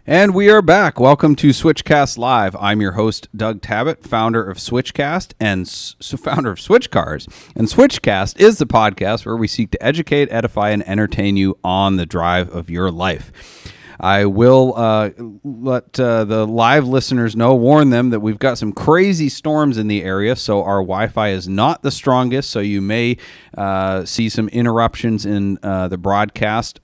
And we are back. Welcome to Switchcast Live. I'm your host, Doug Tabbitt, founder of Switchcast and founder of Switch Cars. And Switchcast is the podcast where we seek to educate, edify, and entertain you on the drive of your life. I will let the live listeners warn them that we've got some crazy storms in the area, so our Wi-Fi is not the strongest, so you may see some interruptions in the broadcast.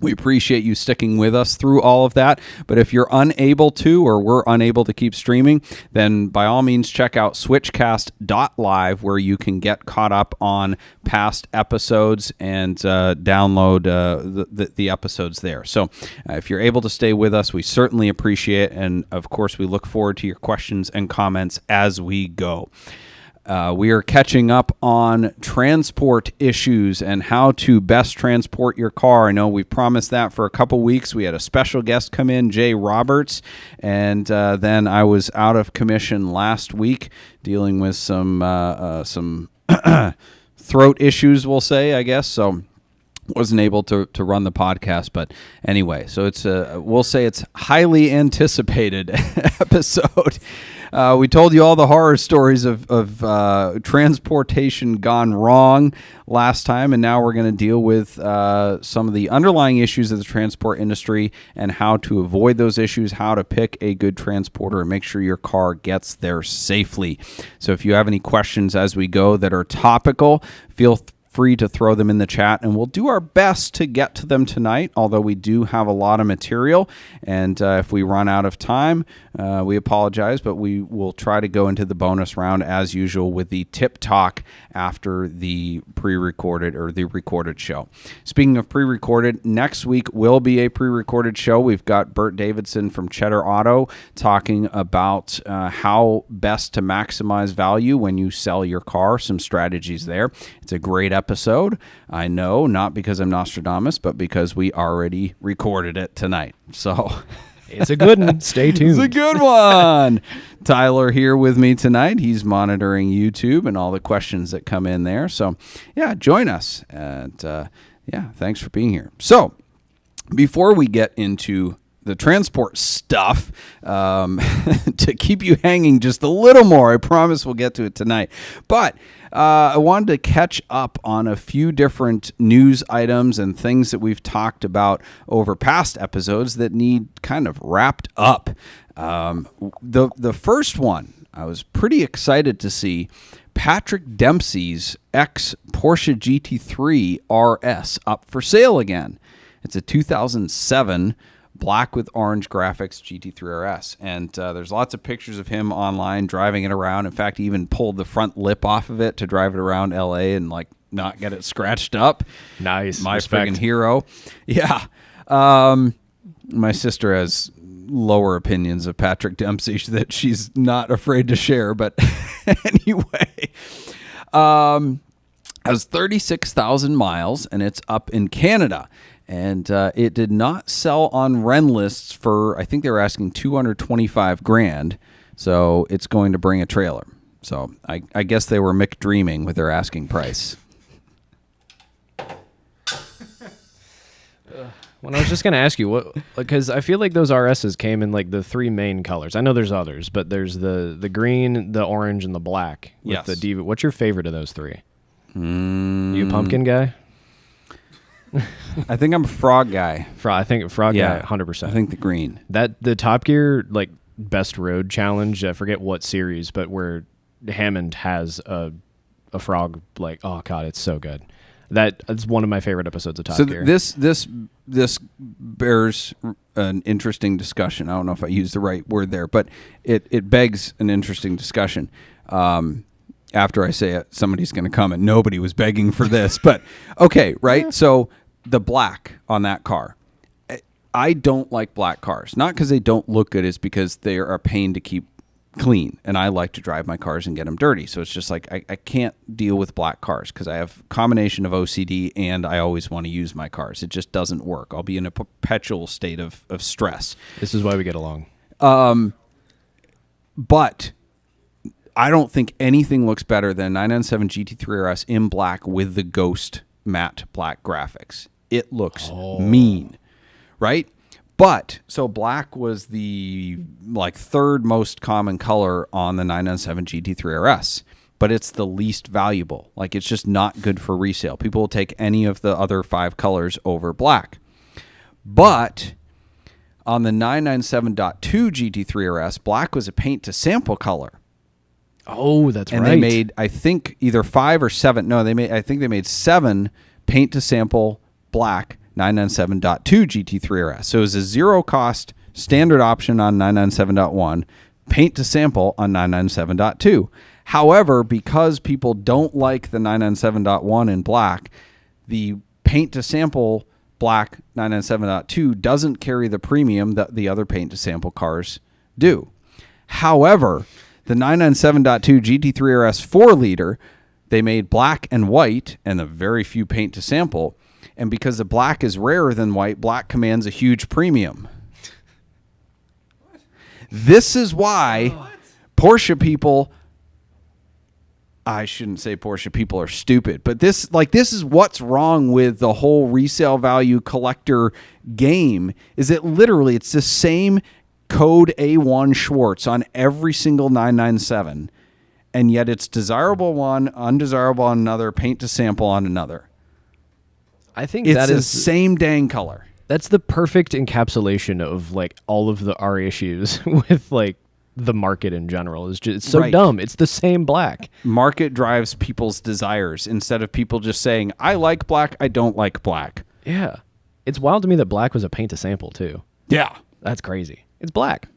We appreciate you sticking with us through all of that. But if you're unable to, or we're unable to keep streaming, then by all means check out switchcast.live, where you can get caught up on past episodes and download the episodes there. So if you're able to stay with us, we certainly appreciate it. And of course, we look forward to your questions and comments as we go. We are catching up on transport issues and how to best transport your car. I know we promised that for a couple weeks. We had a special guest come in, Jay Roberts, and then I was out of commission last week dealing with some throat issues, we'll say, I guess. So wasn't able to run the podcast, but anyway, so it's we'll say it's highly anticipated episode. We told you all the horror stories of transportation gone wrong last time, and now we're going to deal with some of the underlying issues of the transport industry and how to avoid those issues, how to pick a good transporter and make sure your car gets there safely. So if you have any questions as we go that are topical, feel free to throw them in the chat, and we'll do our best to get to them tonight, although we do have a lot of material, and if we run out of time, we apologize, but we will try to go into the bonus round as usual with the tip talk after the pre-recorded or the recorded show. Speaking of pre-recorded, next week will be a pre-recorded show. We've got Bert Davidson from Cheddar Auto talking about how best to maximize value when you sell your car, some strategies there. It's a great episode. I know, not because I'm Nostradamus, but because we already recorded it tonight. So it's a good one. Stay tuned. It's a good one. Tyler here with me tonight. He's monitoring YouTube and all the questions that come in there. So yeah, join us. And thanks for being here. So before we get into the transport stuff, to keep you hanging just a little more, I promise we'll get to it tonight. But I wanted to catch up on a few different news items and things that we've talked about over past episodes that need kind of wrapped up. The first one, I was pretty excited to see Patrick Dempsey's ex-Porsche GT3 RS up for sale again. It's a 2007 black with orange graphics GT3 RS. And there's lots of pictures of him online driving it around. In fact, he even pulled the front lip off of it to drive it around LA and not get it scratched up. Nice. My friggin' hero. Yeah. My sister has lower opinions of Patrick Dempsey that she's not afraid to share. But anyway, it has 36,000 miles and it's up in Canada. And it did not sell on Ren lists for, I think they were asking $225,000. So it's going to bring a trailer. So I guess they were McDreaming with their asking price. Well, I was just going to ask you, because I feel like those RSs came in like the three main colors. I know there's others, but there's the green, the orange, and the black. Yes. The Diva. What's your favorite of those three? You a pumpkin guy? I think I'm a frog guy. I think frog guy, 100%. I think the green. The Top Gear best road challenge. I forget what series, but where Hammond has a frog. Oh god, it's so good. That's one of my favorite episodes of Top Gear. This bears an interesting discussion. I don't know if I used the right word there, but it begs an interesting discussion. After I say it, somebody's going to come, and nobody was begging for this. But, okay, right? Yeah. So the black on that car. I don't like black cars. Not because they don't look good. It's because they are a pain to keep clean. And I like to drive my cars and get them dirty. So it's just I can't deal with black cars because I have a combination of OCD and I always want to use my cars. It just doesn't work. I'll be in a perpetual state of stress. This is why we get along. But I don't think anything looks better than 997 GT3 RS in black with the ghost matte black graphics. It looks mean, right? But so black was the like third most common color on the 997 GT3 RS, but it's the least valuable. Like it's just not good for resale. People will take any of the other 5 colors over black. But on the 997.2 GT3 RS, black was a paint to sample color. Oh, that's and right. And they made, I think, either 5 or 7. No, I think they made 7 paint to sample black 997.2 GT3 RS. So it was a zero cost standard option on 997.1, paint to sample on 997.2. However, because people don't like the 997.1 in black, the paint to sample black 997.2 doesn't carry the premium that the other paint to sample cars do. However, the 997.2 GT3 RS 4-liter, they made black and white and a very few paint to sample. And because the black is rarer than white, black commands a huge premium. This is why Porsche people, I shouldn't say Porsche people are stupid, but this is what's wrong with the whole resale value collector game, is that literally it's the same code A1 Schwartz on every single 997, and yet it's desirable one, undesirable on another, paint to sample on another. I think it's that the is same dang color. That's the perfect encapsulation of like all of our issues with like the market in general. It's just it's so Right. dumb. It's the same black. Market drives people's desires instead of people just saying, I like black, I don't like black. Yeah. It's wild to me that black was a paint to sample too. Yeah. That's crazy. It's black.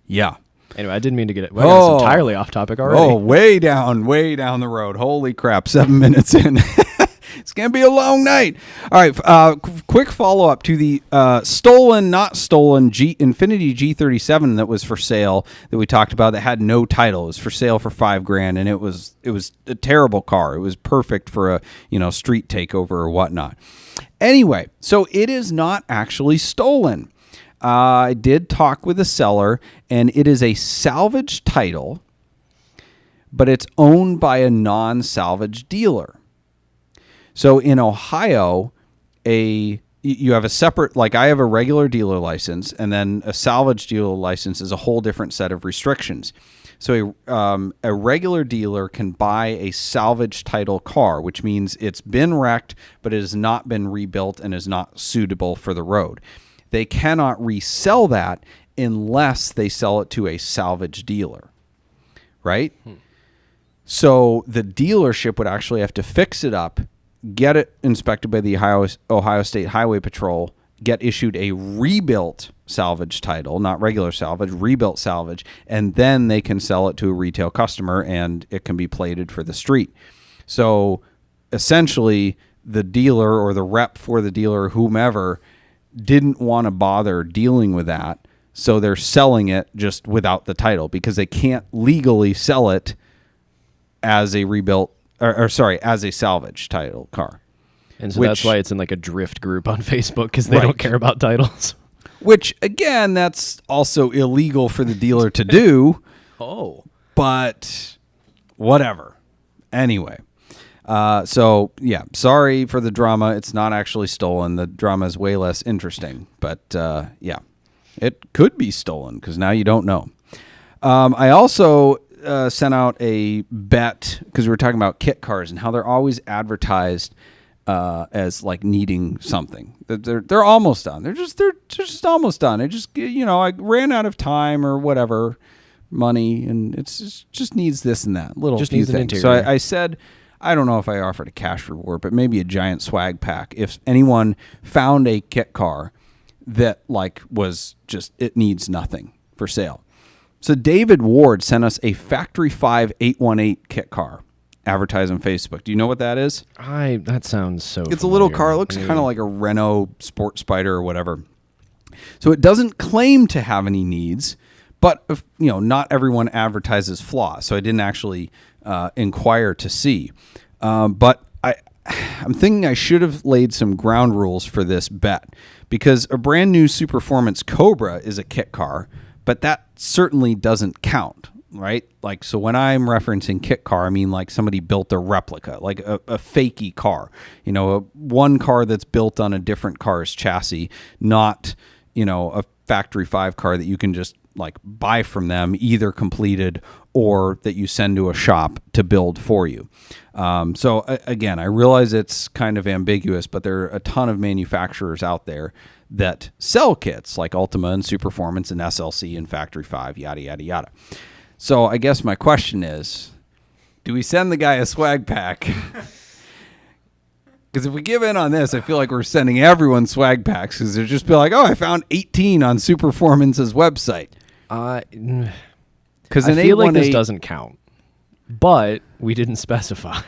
Yeah. Anyway, I didn't mean to get it. Well, I got us entirely off topic already. Oh, way down the road. Holy crap. 7 minutes in. It's going to be a long night. All right. Quick follow-up to the stolen, not stolen Infiniti G37 that was for sale that we talked about that had no title. It was for sale for $5,000, and it was a terrible car. It was perfect for a street takeover or whatnot. Anyway, so it is not actually stolen. I did talk with the seller, and it is a salvage title, but it's owned by a non-salvage dealer. So in Ohio, you have a separate, like I have a regular dealer license, and then a salvage dealer license is a whole different set of restrictions. So a regular dealer can buy a salvage title car, which means it's been wrecked, but it has not been rebuilt and is not suitable for the road. They cannot resell that unless they sell it to a salvage dealer, right? So the dealership would actually have to fix it up, get it inspected by the Ohio State Highway Patrol, get issued a rebuilt salvage title, not regular salvage, rebuilt salvage, and then they can sell it to a retail customer and it can be plated for the street. So essentially the dealer or the rep for the dealer, whomever, didn't want to bother dealing with that. So they're selling it just without the title because they can't legally sell it as a rebuilt as a salvage title car. And so that's why it's in like a drift group on Facebook because they don't care about titles. Which, again, that's also illegal for the dealer to do. Oh. But whatever. Anyway. So, yeah, sorry for the drama. It's not actually stolen. The drama is way less interesting. But, yeah, it could be stolen because now you don't know. I also sent out a bet because we were talking about kit cars and how they're always advertised as like needing something. They're almost done. They're just almost done. It just I ran out of time or whatever, money, and it's just needs this and that little just few needs things. an So interior. I said, I don't know if I offered a cash reward, but maybe a giant swag pack if anyone found a kit car that like was just it needs nothing for sale. So David Ward sent us a Factory 5 818 kit car. Advertised on Facebook. Do you know what that is? That sounds so It's a little familiar. car. It looks kind of like a Renault Sport Spider or whatever. So it doesn't claim to have any needs, but not everyone advertises flaws. So I didn't actually inquire to see. But I'm thinking I should have laid some ground rules for this bet because a brand new Superformance Cobra is a kit car, but that certainly doesn't count. Right? Like, so when I'm referencing kit car, I mean like somebody built a replica, like a fakey car, one car that's built on a different car's chassis, not, a factory 5 car that you can just like buy from them, either completed or that you send to a shop to build for you. So again, I realize it's kind of ambiguous, but there are a ton of manufacturers out there that sell kits like Ultima and Superformance and SLC and Factory 5, yada, yada, yada. So I guess my question is, do we send the guy a swag pack? Because if we give in on this, I feel like we're sending everyone swag packs because they'll just be like, oh, I found 18 on Superformance's website. Because I feel like this doesn't count, but we didn't specify.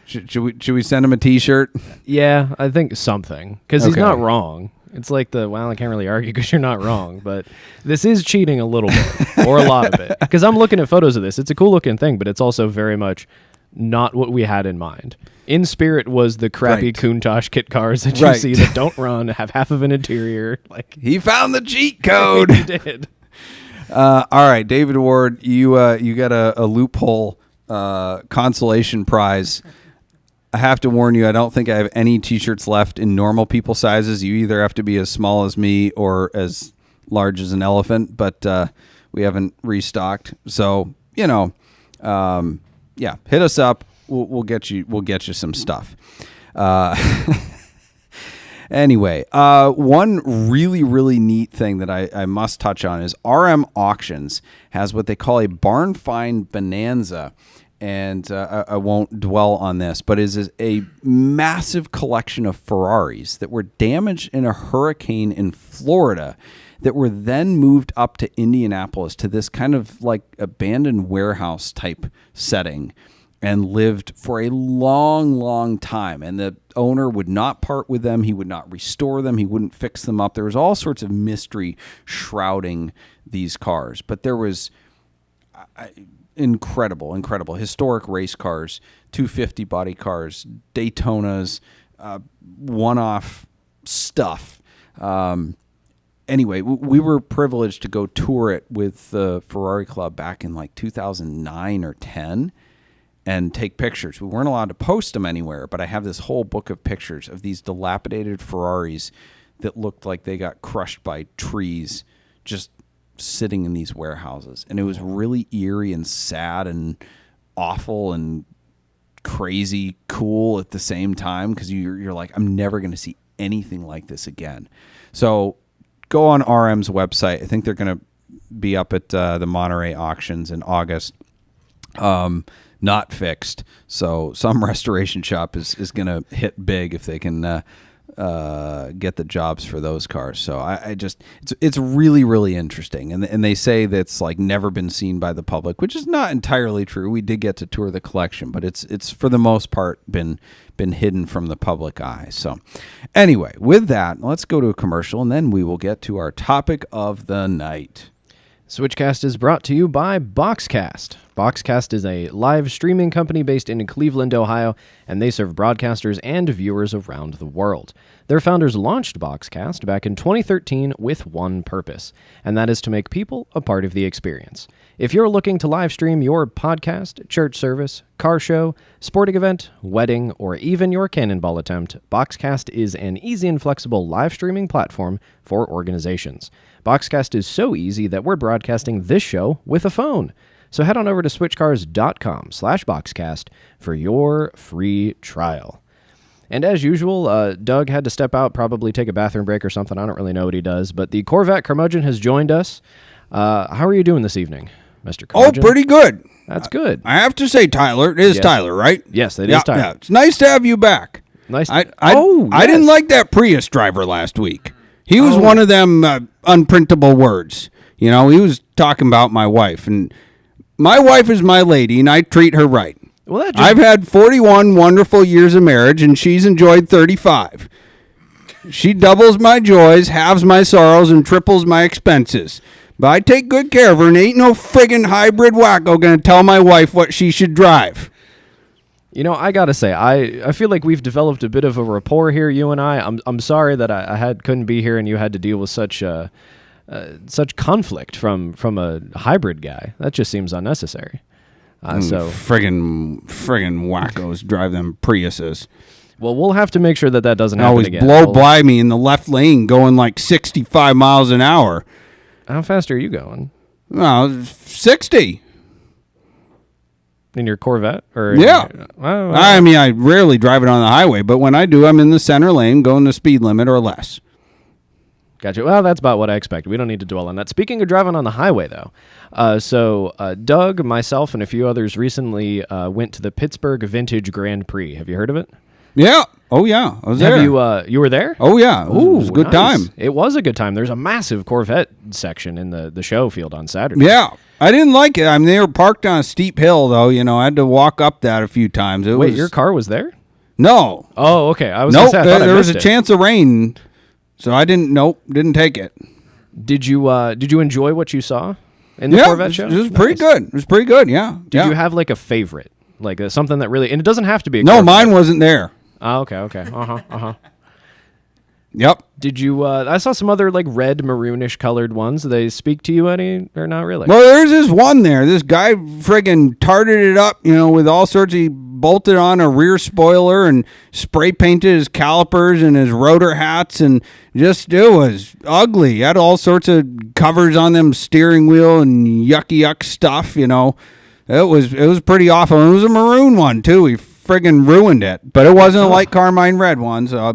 Should we send him a T-shirt? Yeah, I think something, because he's not wrong. It's like I can't really argue because you're not wrong, but this is cheating a little bit, or a lot of it. Because I'm looking at photos of this. It's a cool looking thing, but it's also very much not what we had in mind. In spirit was the crappy Countach kit cars that you see that don't run, have half of an interior. Like he found the cheat code. He did. All right, David Ward, you got a loophole consolation prize. I have to warn you, I don't think I have any T-shirts left in normal people sizes. You either have to be as small as me or as large as an elephant, but we haven't restocked. So, hit us up. We'll get you some stuff. Anyway, one really, really neat thing that I must touch on is RM Auctions has what they call a barn find bonanza. And I won't dwell on this, but it is a massive collection of Ferraris that were damaged in a hurricane in Florida that were then moved up to Indianapolis to this kind of like abandoned warehouse type setting and lived for a long, long time. And the owner would not part with them. He would not restore them. He wouldn't fix them up. There was all sorts of mystery shrouding these cars. But there was incredible historic race cars, 250 body cars, Daytonas, one-off stuff. Anyway, we were privileged to go tour it with the Ferrari Club back in like 2009 or 10 and take pictures. We weren't allowed to post them anywhere, but I have this whole book of pictures of these dilapidated Ferraris that looked like they got crushed by trees, just sitting in these warehouses. And it was really eerie and sad and awful and crazy cool at the same time, because you're like, I'm never going to see anything like this again. So go on RM's website. I think they're going to be up at the Monterey auctions in August. Not fixed. So some restoration shop is going to hit big if they can get the jobs for those cars. So it's really, really interesting. And they say that's like never been seen by the public, which is not entirely true. We did get to tour the collection, but it's for the most part been hidden from the public eye. So anyway, with that, let's go to a commercial and then we will get to our topic of the night. Switchcast is brought to you by Boxcast. Boxcast is a live streaming company based in Cleveland, Ohio, and they serve broadcasters and viewers around the world. Their founders launched Boxcast back in 2013 with one purpose, and that is to make people a part of the experience. If you're looking to live stream your podcast, church service, car show, sporting event, wedding, or even your cannonball attempt, Boxcast is an easy and flexible live streaming platform for organizations. Boxcast is so easy that we're broadcasting this show with a phone. So head on over to switchcars.com/Boxcast for your free trial. And as usual, Doug had to step out, probably take a bathroom break or something. I don't really know what he does. But the Corvette Curmudgeon has joined us. How are you doing this evening, Mr. Curmudgeon? Oh, pretty good. That's good. I have to say, Tyler, it is Yes. Tyler, right? Yes, it is Tyler. Yeah. It's nice to have you back. Nice. I Yes. didn't like that Prius driver last week. He was one of them unprintable words. You know, he was talking about my wife. And my wife is my lady, and I treat her right. Well, I've had 41 wonderful years of marriage, and she's enjoyed 35. She doubles my joys, halves my sorrows, and triples my expenses. But I take good care of her, and ain't no friggin' hybrid wacko gonna tell my wife what she should drive. You know, I gotta say, I feel like we've developed a bit of a rapport here, you and I. I'm sorry that I couldn't be here and you had to deal with such conflict from a hybrid guy. That just seems unnecessary. So friggin' wackos drive them Priuses. Well, we'll have to make sure that doesn't happen always again. blow by me in the left lane going like 65 miles an hour. How fast are you going? Well, 60. In your Corvette? Or Yeah. I mean, I rarely drive it on the highway, but when I do, I'm in the center lane going the speed limit or less. Gotcha. Well, that's about what I expected. We don't need to dwell on that. Speaking of driving on the highway, though, Doug, myself, and a few others recently went to the Pittsburgh Vintage Grand Prix. Have you heard of it? Yeah. Oh, yeah. I was there. You were there? Oh, yeah. It was a good time. It was a good time. There's a massive Corvette section in the show field on Saturday. Yeah. I didn't like it. I mean, they were parked on a steep hill, though. You know, I had to walk up that a few times. Wait, your car was there? No. Oh, okay. I was nope. gonna say, I thought there I was a missed it. chance of rain, so I didn't take it. Did you enjoy what you saw in the Yeah, Corvette show? it was pretty good. It was pretty good, yeah. Did you have like a favorite? Like something that really, and it doesn't have to be a No, Corvette. mine wasn't there. Oh, okay. Uh-huh. Yep. Did you, I saw some other like red maroonish colored ones. Do they speak to you any or not really? Well, there's this one there. This guy friggin' tarted it up, you know, with all sorts. He bolted on a rear spoiler and spray painted his calipers and his rotor hats, and just, it was ugly. He had all sorts of covers on them steering wheel and yuck stuff, you know. It was pretty awful. And it was a maroon one, too. He friggin' ruined it. But it wasn't a light carmine red one, so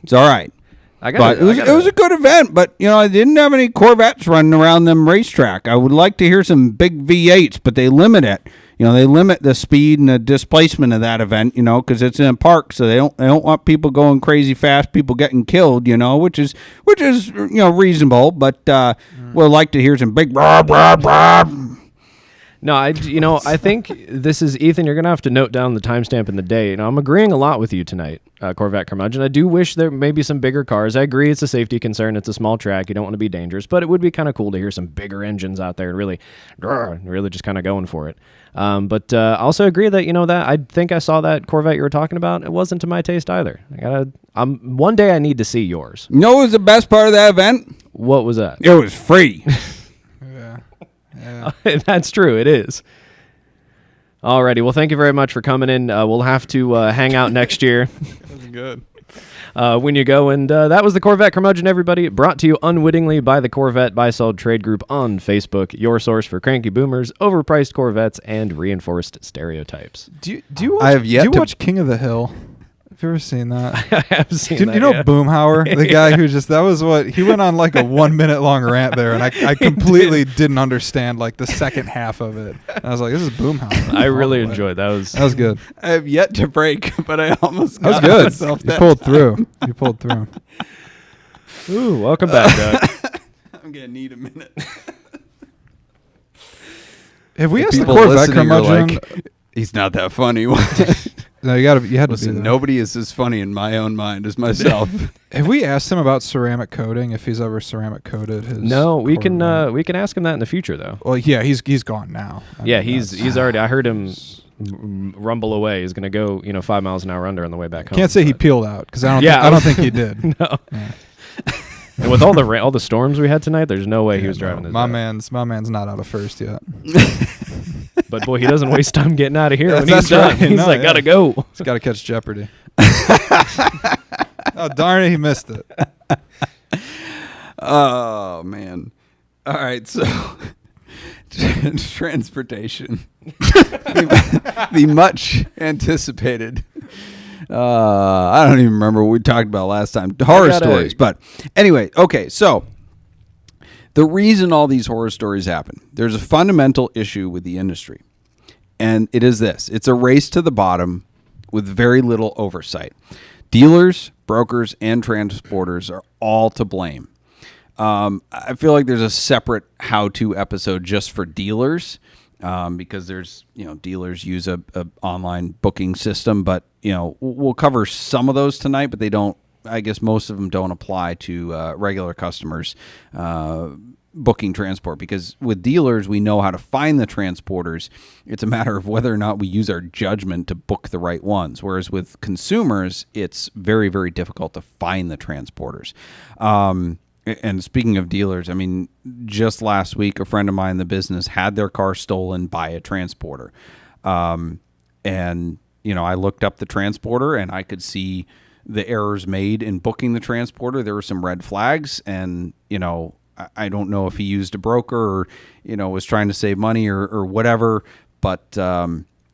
it's all right. It was a good event, but you know, I didn't have any Corvettes running around them racetrack. I would like to hear some big V8s, but they limit it. You know, they limit the speed and the displacement of that event. You know, because it's in a park, so they don't want people going crazy fast, people getting killed. You know, which is you know reasonable, but we'd like to hear some big brah brah brah. No, I think this is, Ethan, you're going to have to note down the timestamp in the day. You know, I'm agreeing a lot with you tonight, Corvette Curmudgeon. I do wish there may be some bigger cars. I agree it's a safety concern. It's a small track. You don't want to be dangerous, but it would be kind of cool to hear some bigger engines out there and really just kind of going for it. But I also agree that, you know, that I think I saw that Corvette you were talking about. It wasn't to my taste either. One day I need to see yours. You know what was the best part of that event? What was that? It was free. Yeah. That's true. It is. Alrighty. Well, thank you very much for coming in. We'll have to hang out next year. That's good. When you go. And that was the Corvette Curmudgeon, everybody. Brought to you unwittingly by the Corvette Buy-Sold Trade Group on Facebook, your source for cranky boomers, overpriced Corvettes, and reinforced stereotypes. Do you watch King of the Hill? Have you ever seen that? I have seen that. You know Boomhauer, the guy who he went on like a 1 minute long rant there, and I completely didn't understand like the second half of it. And I was like, this is Boomhauer. I really enjoyed that. That was good. I have yet to break, but I almost That was got good. myself You pulled through. You pulled through. Ooh, welcome back, Doug. I'm gonna need a minute. Have we asked the People Corvette listening are curmudgeon? like, he's not that funny. No, you had to be Listen, there. nobody is as funny in my own mind as myself. Have we asked him about ceramic coating? If he's ever ceramic coated his? No, we Corvette? can we can ask him that in the future, though. Well, yeah, he's gone now. I Yeah, mean, he's already. I heard him rumble away. He's gonna go 5 miles an hour under on the way back home. Can't say he but- peeled out because I Yeah, don't think he did. No. Yeah. And with all the storms we had tonight, there's no way he was driving his. My man's not out of first yet. But boy, he doesn't waste time getting out of here when That's he's done. right. He's No, like, yeah. gotta go. He's got to catch Jeopardy. Oh darn it, he missed it. Oh man! All right, so transportation, the much anticipated. I don't even remember what we talked about last time. Horror stories, but anyway, okay. So the reason all these horror stories happen, there's a fundamental issue with the industry, and it is this: it's a race to the bottom with very little oversight. Dealers, brokers, and transporters are all to blame. I feel like there's a separate how-to episode just for dealers because there's, dealers use a online booking system, but, we'll cover some of those tonight, but they don't, I guess most of them don't apply to regular customers booking transport, because with dealers, we know how to find the transporters. It's a matter of whether or not we use our judgment to book the right ones. Whereas with consumers, it's very, very difficult to find the transporters. And speaking of dealers, I mean, just last week, a friend of mine in the business had their car stolen by a transporter. And I looked up the transporter and I could see the errors made in booking the transporter. There were some red flags, and I don't know if he used a broker or was trying to save money or whatever, but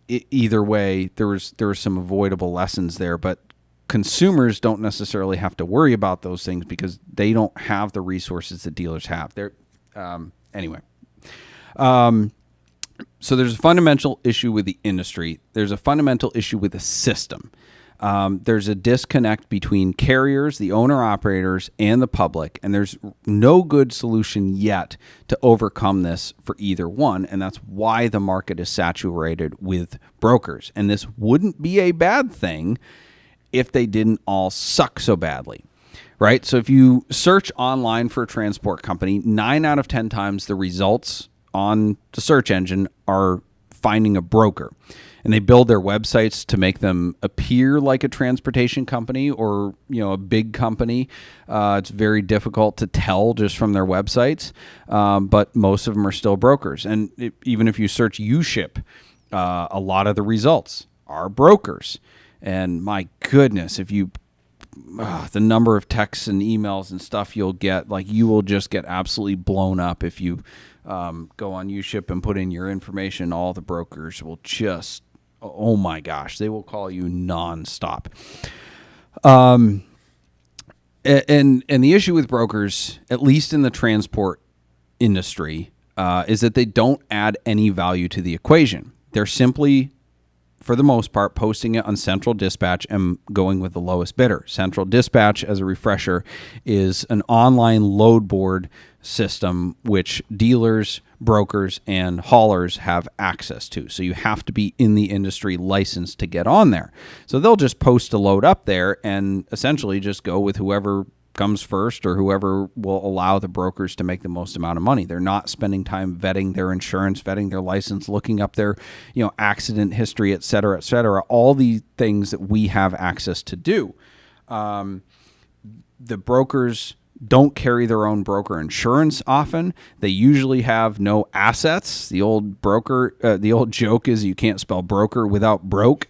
either way, there was some avoidable lessons there. But consumers don't necessarily have to worry about those things because they don't have the resources that dealers have. Anyway. So there's a fundamental issue with the industry. There's a fundamental issue with the system. There's a disconnect between carriers, the owner-operators, and the public, and there's no good solution yet to overcome this for either one, and that's why the market is saturated with brokers. And this wouldn't be a bad thing if they didn't all suck so badly, right? So if you search online for a transport company, 9 out of 10 times the results on the search engine are finding a broker. And they build their websites to make them appear like a transportation company or, a big company. It's very difficult to tell just from their websites, but most of them are still brokers. And even if you search U-Ship, a lot of the results are brokers. And my goodness, if you the number of texts and emails and stuff you'll get, you will just get absolutely blown up if you go on U-Ship and put in your information. All the brokers will just, oh my gosh, they will call you nonstop. And the issue with brokers, at least in the transport industry, is that they don't add any value to the equation. They're simply, for the most part, posting it on Central Dispatch and going with the lowest bidder. Central Dispatch, as a refresher, is an online load board system which dealers, brokers, and haulers have access to. So you have to be in the industry licensed to get on there. So they'll just post a load up there and essentially just go with whoever comes first or whoever will allow the brokers to make the most amount of money. They're not spending time vetting their insurance, vetting their license, looking up their, accident history, et cetera, all the things that we have access to do. The brokers don't carry their own broker insurance often. They usually have no assets. The old joke is you can't spell broker without broke.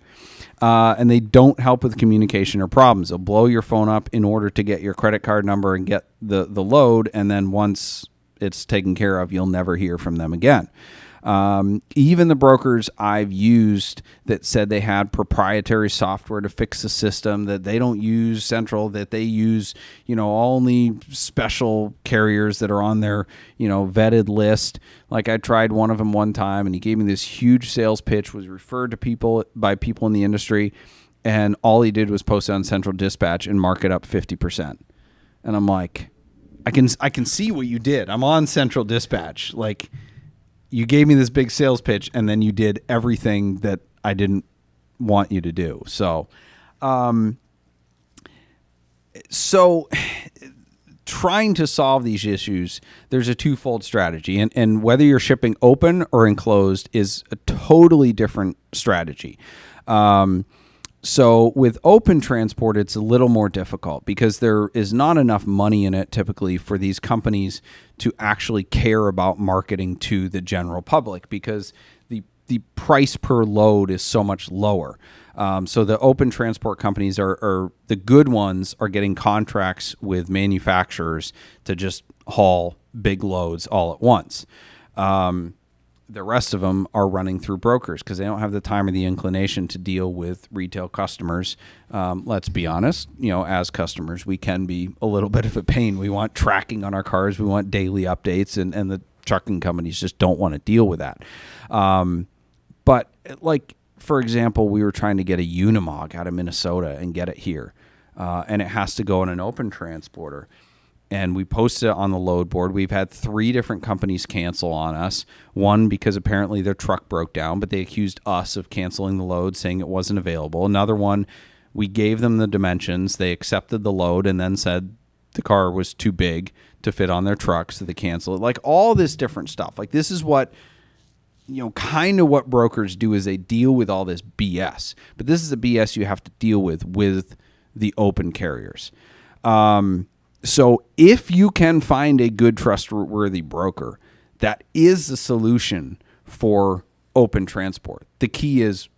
And they don't help with communication or problems. They'll blow your phone up in order to get your credit card number and get the load. And then once it's taken care of, you'll never hear from them again. Even the brokers I've used that said they had proprietary software to fix the system, that they don't use Central, that they use, only special carriers that are on their, vetted list. Like I tried one of them one time and he gave me this huge sales pitch, was referred to by people in the industry. And all he did was post it on Central Dispatch and mark it up 50%. And I'm like, I can see what you did. I'm on Central Dispatch. You gave me this big sales pitch, and then you did everything that I didn't want you to do. So trying to solve these issues, there's a twofold strategy. And whether you're shipping open or enclosed is a totally different strategy. So with open transport, it's a little more difficult because there is not enough money in it typically for these companies to actually care about marketing to the general public because the price per load is so much lower. So the open transport companies are the good ones are getting contracts with manufacturers to just haul big loads all at once. The rest of them are running through brokers because they don't have the time or the inclination to deal with retail customers. Let's be honest, as customers, we can be a little bit of a pain. We want tracking on our cars. We want daily updates, and the trucking companies just don't want to deal with that. But for example, we were trying to get a Unimog out of Minnesota and get it here, and it has to go on an open transporter. And we posted it on the load board. We've had 3 different companies cancel on us. One because apparently their truck broke down, but they accused us of canceling the load, saying it wasn't available. Another one, we gave them the dimensions. They accepted the load and then said the car was too big to fit on their truck, so they canceled it. All this different stuff. This is what, kind of what brokers do is they deal with all this BS. But this is the BS you have to deal with the open carriers. So if you can find a good, trustworthy broker, that is the solution for open transport. The key is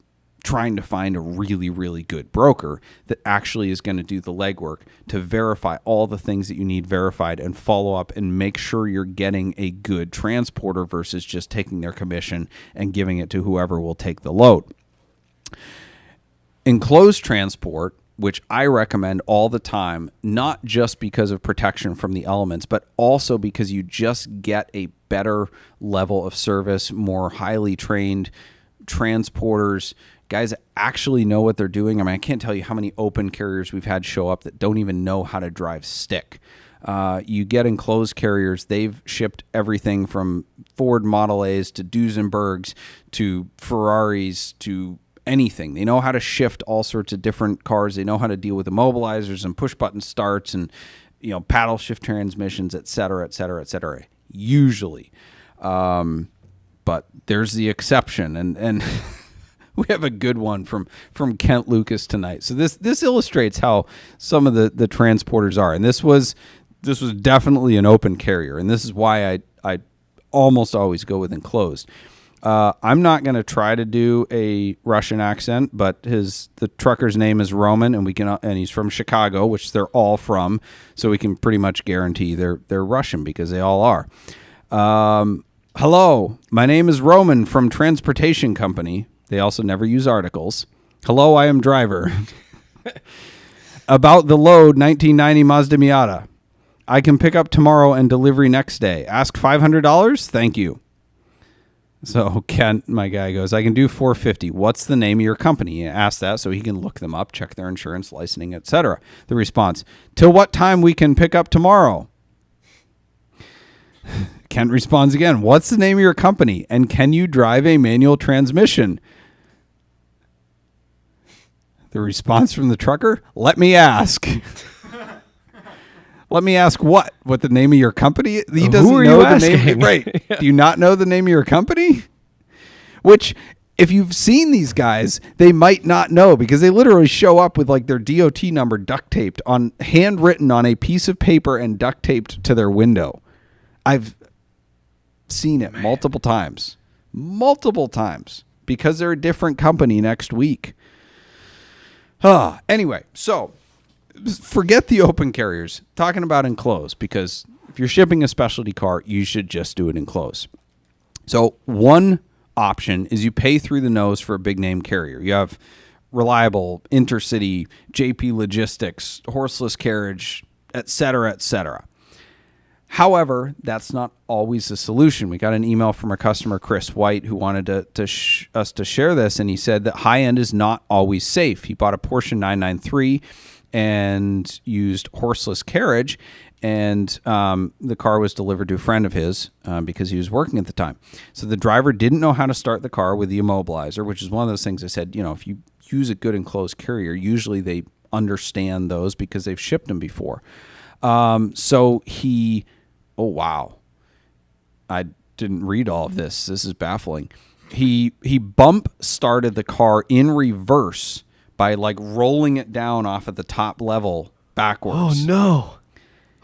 trying to find a really, really good broker that actually is going to do the legwork to verify all the things that you need verified and follow up and make sure you're getting a good transporter versus just taking their commission and giving it to whoever will take the load. Enclosed transport, which I recommend all the time, not just because of protection from the elements, but also because you just get a better level of service, more highly trained transporters, guys that actually know what they're doing. I mean, I can't tell you how many open carriers we've had show up that don't even know how to drive stick. You get enclosed carriers, they've shipped everything from Ford Model A's to Duesenbergs to Ferraris to anything. They know how to shift all sorts of different cars. They know how to deal with immobilizers and push button starts and, you know, paddle shift transmissions, et cetera, et cetera, et cetera, usually. But there's the exception. And we have a good one from Kent Lucas tonight. So this illustrates how some of the transporters are. And this was definitely an open carrier. And this is why I almost always go with enclosed. I'm not going to try to do a Russian accent, but the trucker's name is Roman, and he's from Chicago, which they're all from, so we can pretty much guarantee they're Russian because they all are. Hello, my name is Roman from Transportation Company. They also never use articles. Hello, I am driver. About the load 1990 Mazda Miata. I can pick up tomorrow and delivery next day. Ask $500. Thank you. So Kent, my guy, goes, I can do $450. What's the name of your company? Ask that so he can look them up, check their insurance, licensing, etc. The response, till what time we can pick up tomorrow? Kent responds again, what's the name of your company? And can you drive a manual transmission? The response from the trucker, let me ask. Let me ask what? What the name of your company? He doesn't know the name. Right. Yeah. Do you not know the name of your company? Which, if you've seen these guys, they might not know because they literally show up with like their DOT number duct taped on, handwritten on a piece of paper and duct taped to their window. I've seen it multiple times because they're a different company next week. Anyway, so forget the open carriers. Talking about enclosed, because if you're shipping a specialty car, you should just do it enclosed. So one option is you pay through the nose for a big name carrier. You have Reliable, Intercity, JP Logistics, Horseless Carriage, et cetera, et cetera. However, that's not always the solution. We got an email from our customer, Chris White, who wanted us to share this, and he said that high-end is not always safe. He bought a Porsche 993 and used Horseless Carriage, and the car was delivered to a friend of his because he was working at the time. So the driver didn't know how to start the car with the immobilizer, which is one of those things I said, you know, if you use a good enclosed carrier, usually they understand those because they've shipped them before. So he... Oh, wow. I didn't read all of this. This is baffling. He bump started the car in reverse by like rolling it down off at the top level backwards. Oh,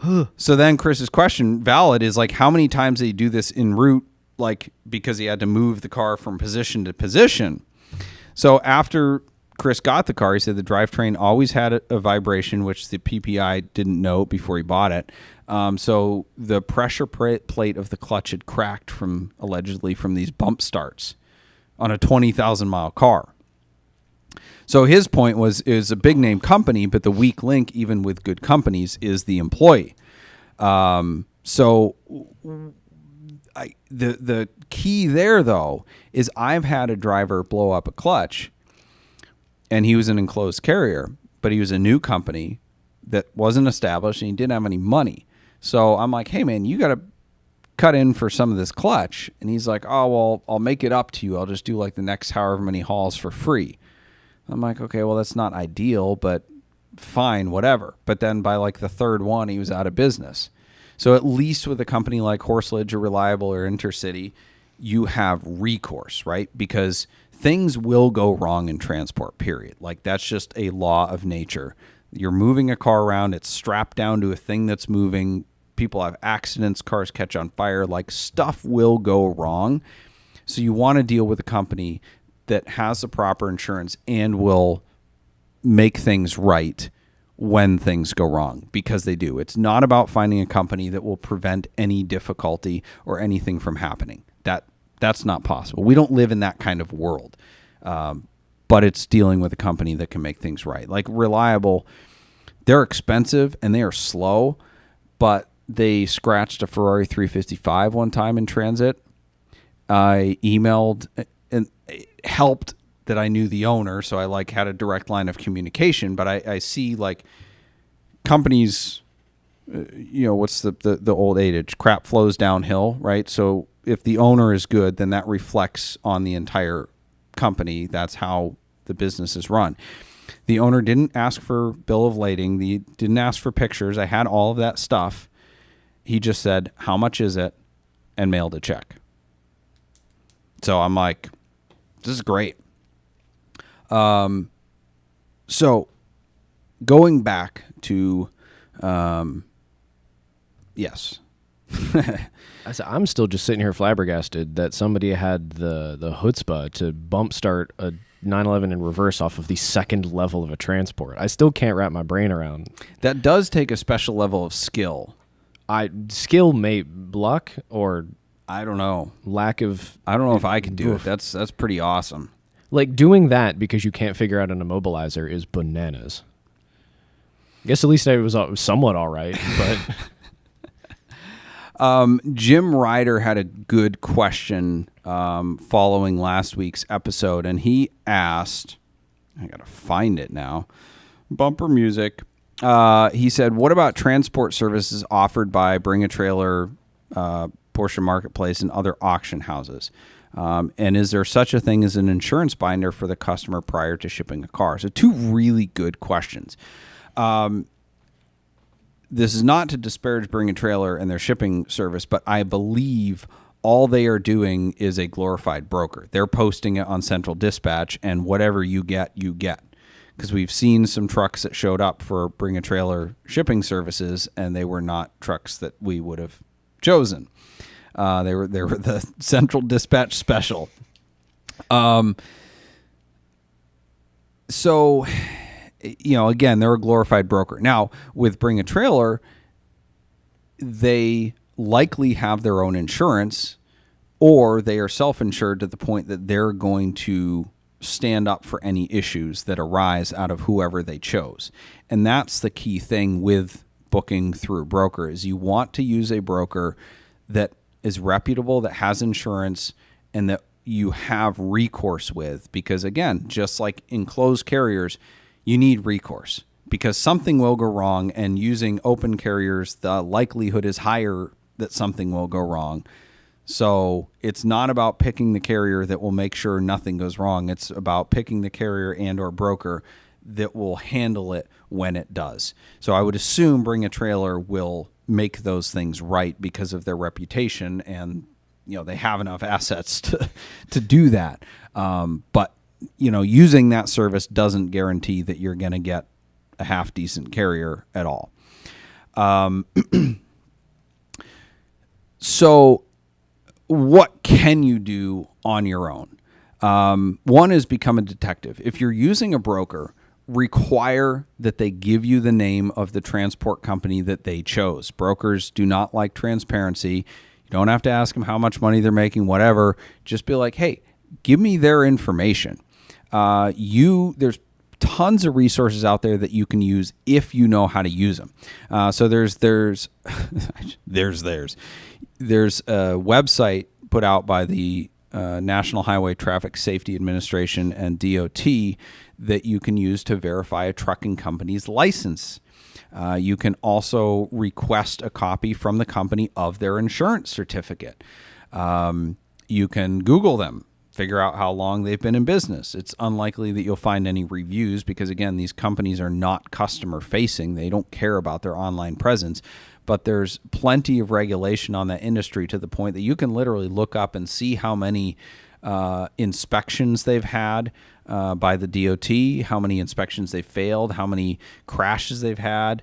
no. So then Chris's question, valid, is like, how many times did he do this en route? Like, because he had to move the car from position to position. So after Chris got the car, he said the drivetrain always had a vibration, which the PPI didn't know before he bought it. So the pressure plate of the clutch had cracked allegedly from these bump starts on a 20,000 mile car. So his point was, it was a big name company, but the weak link, even with good companies, is the employee. So the key there, though, is I've had a driver blow up a clutch, and he was an enclosed carrier, but he was a new company that wasn't established, and he didn't have any money. So I'm like, hey, man, you got to cut in for some of this clutch. And he's like, oh, well, I'll make it up to you. I'll just do like the next however many hauls for free. I'm like, okay, well, that's not ideal, but fine, whatever. But then by like the third one, he was out of business. So at least with a company like Horseless or Reliable or Intercity, you have recourse, right? Because things will go wrong in transport, period. Like that's just a law of nature. You're moving a car around, it's strapped down to a thing that's moving. People have accidents, cars catch on fire, like stuff will go wrong. So you want to deal with a company that has the proper insurance and will make things right when things go wrong, because they do. It's not about finding a company that will prevent any difficulty or anything from happening. That's not possible. We don't live in that kind of world. But it's dealing with a company that can make things right. Like Reliable, they're expensive and they are slow, but they scratched a Ferrari 355 one time in transit. I emailed, and it helped that I knew the owner, so I had a direct line of communication. But I see companies, what's the old adage? Crap flows downhill, right? So if the owner is good, then that reflects on the entire company. That's how the business is run. The owner didn't ask for bill of lading. He didn't ask for pictures. I had all of that stuff. He just said, how much is it? And mailed a check. So I'm like, this is great. So going back to, yes. I'm still just sitting here flabbergasted that somebody had the chutzpah to bump start a 911 in reverse off of the second level of a transport. I still can't wrap my brain around. That does take a special level of skill. Luck, or I don't know. Lack of. I don't know if I can do it. That's pretty awesome. Doing that because you can't figure out an immobilizer is bananas. I guess at least I was somewhat all right, but. Jim Ryder had a good question following last week's episode, and he asked, I got to find it now, bumper music. He said, what about transport services offered by Bring a Trailer, Porsche Marketplace, and other auction houses? And is there such a thing as an insurance binder for the customer prior to shipping a car? So 2 really good questions. This is not to disparage Bring a Trailer and their shipping service, but I believe all they are doing is a glorified broker. They're posting it on Central Dispatch, and whatever you get, you get. Because we've seen some trucks that showed up for Bring a Trailer shipping services, and they were not trucks that we would have chosen. They were the Central Dispatch special. So, again, they're a glorified broker. Now, with Bring a Trailer, they likely have their own insurance, or they are self-insured to the point that they're going to stand up for any issues that arise out of whoever they chose. And that's the key thing with booking through a broker, is you want to use a broker that is reputable, that has insurance, and that you have recourse with. Because again, just like in closed carriers, you need recourse because something will go wrong, and using open carriers, the likelihood is higher that something will go wrong. So it's not about picking the carrier that will make sure nothing goes wrong. It's about picking the carrier and or broker that will handle it when it does. So I would assume Bring a Trailer will make those things right because of their reputation, and they have enough assets to do that. But using that service doesn't guarantee that you're going to get a half decent carrier at all. So what can you do on your own? One is become a detective. If you're using a broker, require that they give you the name of the transport company that they chose. Brokers do not like transparency. You don't have to ask them how much money they're making, whatever. Just be like, hey, give me their information. There's tons of resources out there that you can use if you know how to use them. So there's a website put out by the National Highway Traffic Safety Administration and DOT that you can use to verify a trucking company's license. You can also request a copy from the company of their insurance certificate. You can Google them, figure out how long they've been in business. It's unlikely that you'll find any reviews because, again, these companies are not customer facing. They don't care about their online presence. But there's plenty of regulation on that industry to the point that you can literally look up and see how many inspections they've had by the DOT, how many inspections they failed, how many crashes they've had,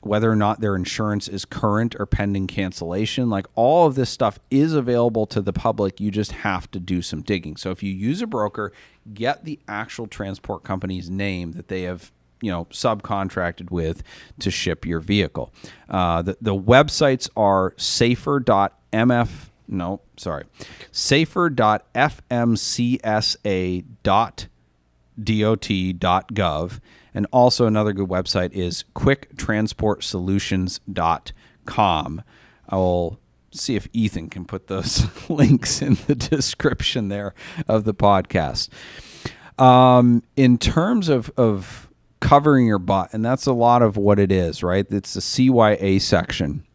whether or not their insurance is current or pending cancellation. Like all of this stuff is available to the public. You just have to do some digging. So if you use a broker, get the actual transport company's name that they have subcontracted with to ship your vehicle. The websites are safer.fmcsa.dot.gov. And also another good website is quicktransportsolutions.com. I will see if Ethan can put those links in the description there of the podcast. In terms of covering your butt, and that's a lot of what it is, right? It's the CYA section.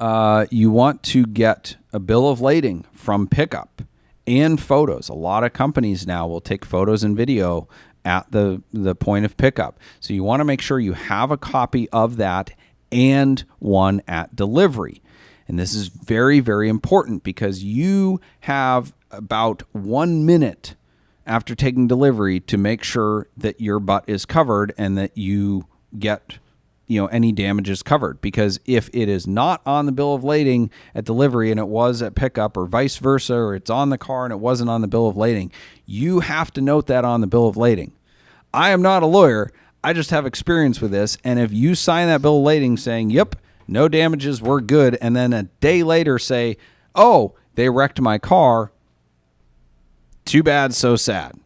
You want to get a bill of lading from pickup and photos. A lot of companies now will take photos and video at the point of pickup. So you want to make sure you have a copy of that and one at delivery. And this is very, very important because you have about 1 minute after taking delivery to make sure that your butt is covered and that you get any damages covered. Because if it is not on the bill of lading at delivery and it was at pickup, or vice versa, or it's on the car and it wasn't on the bill of lading, you have to note that on the bill of lading. I am not a lawyer. I just have experience with this. And if you sign that bill of lading saying, yep, no damages, we're good, and then a day later say, oh, they wrecked my car, too bad, so sad,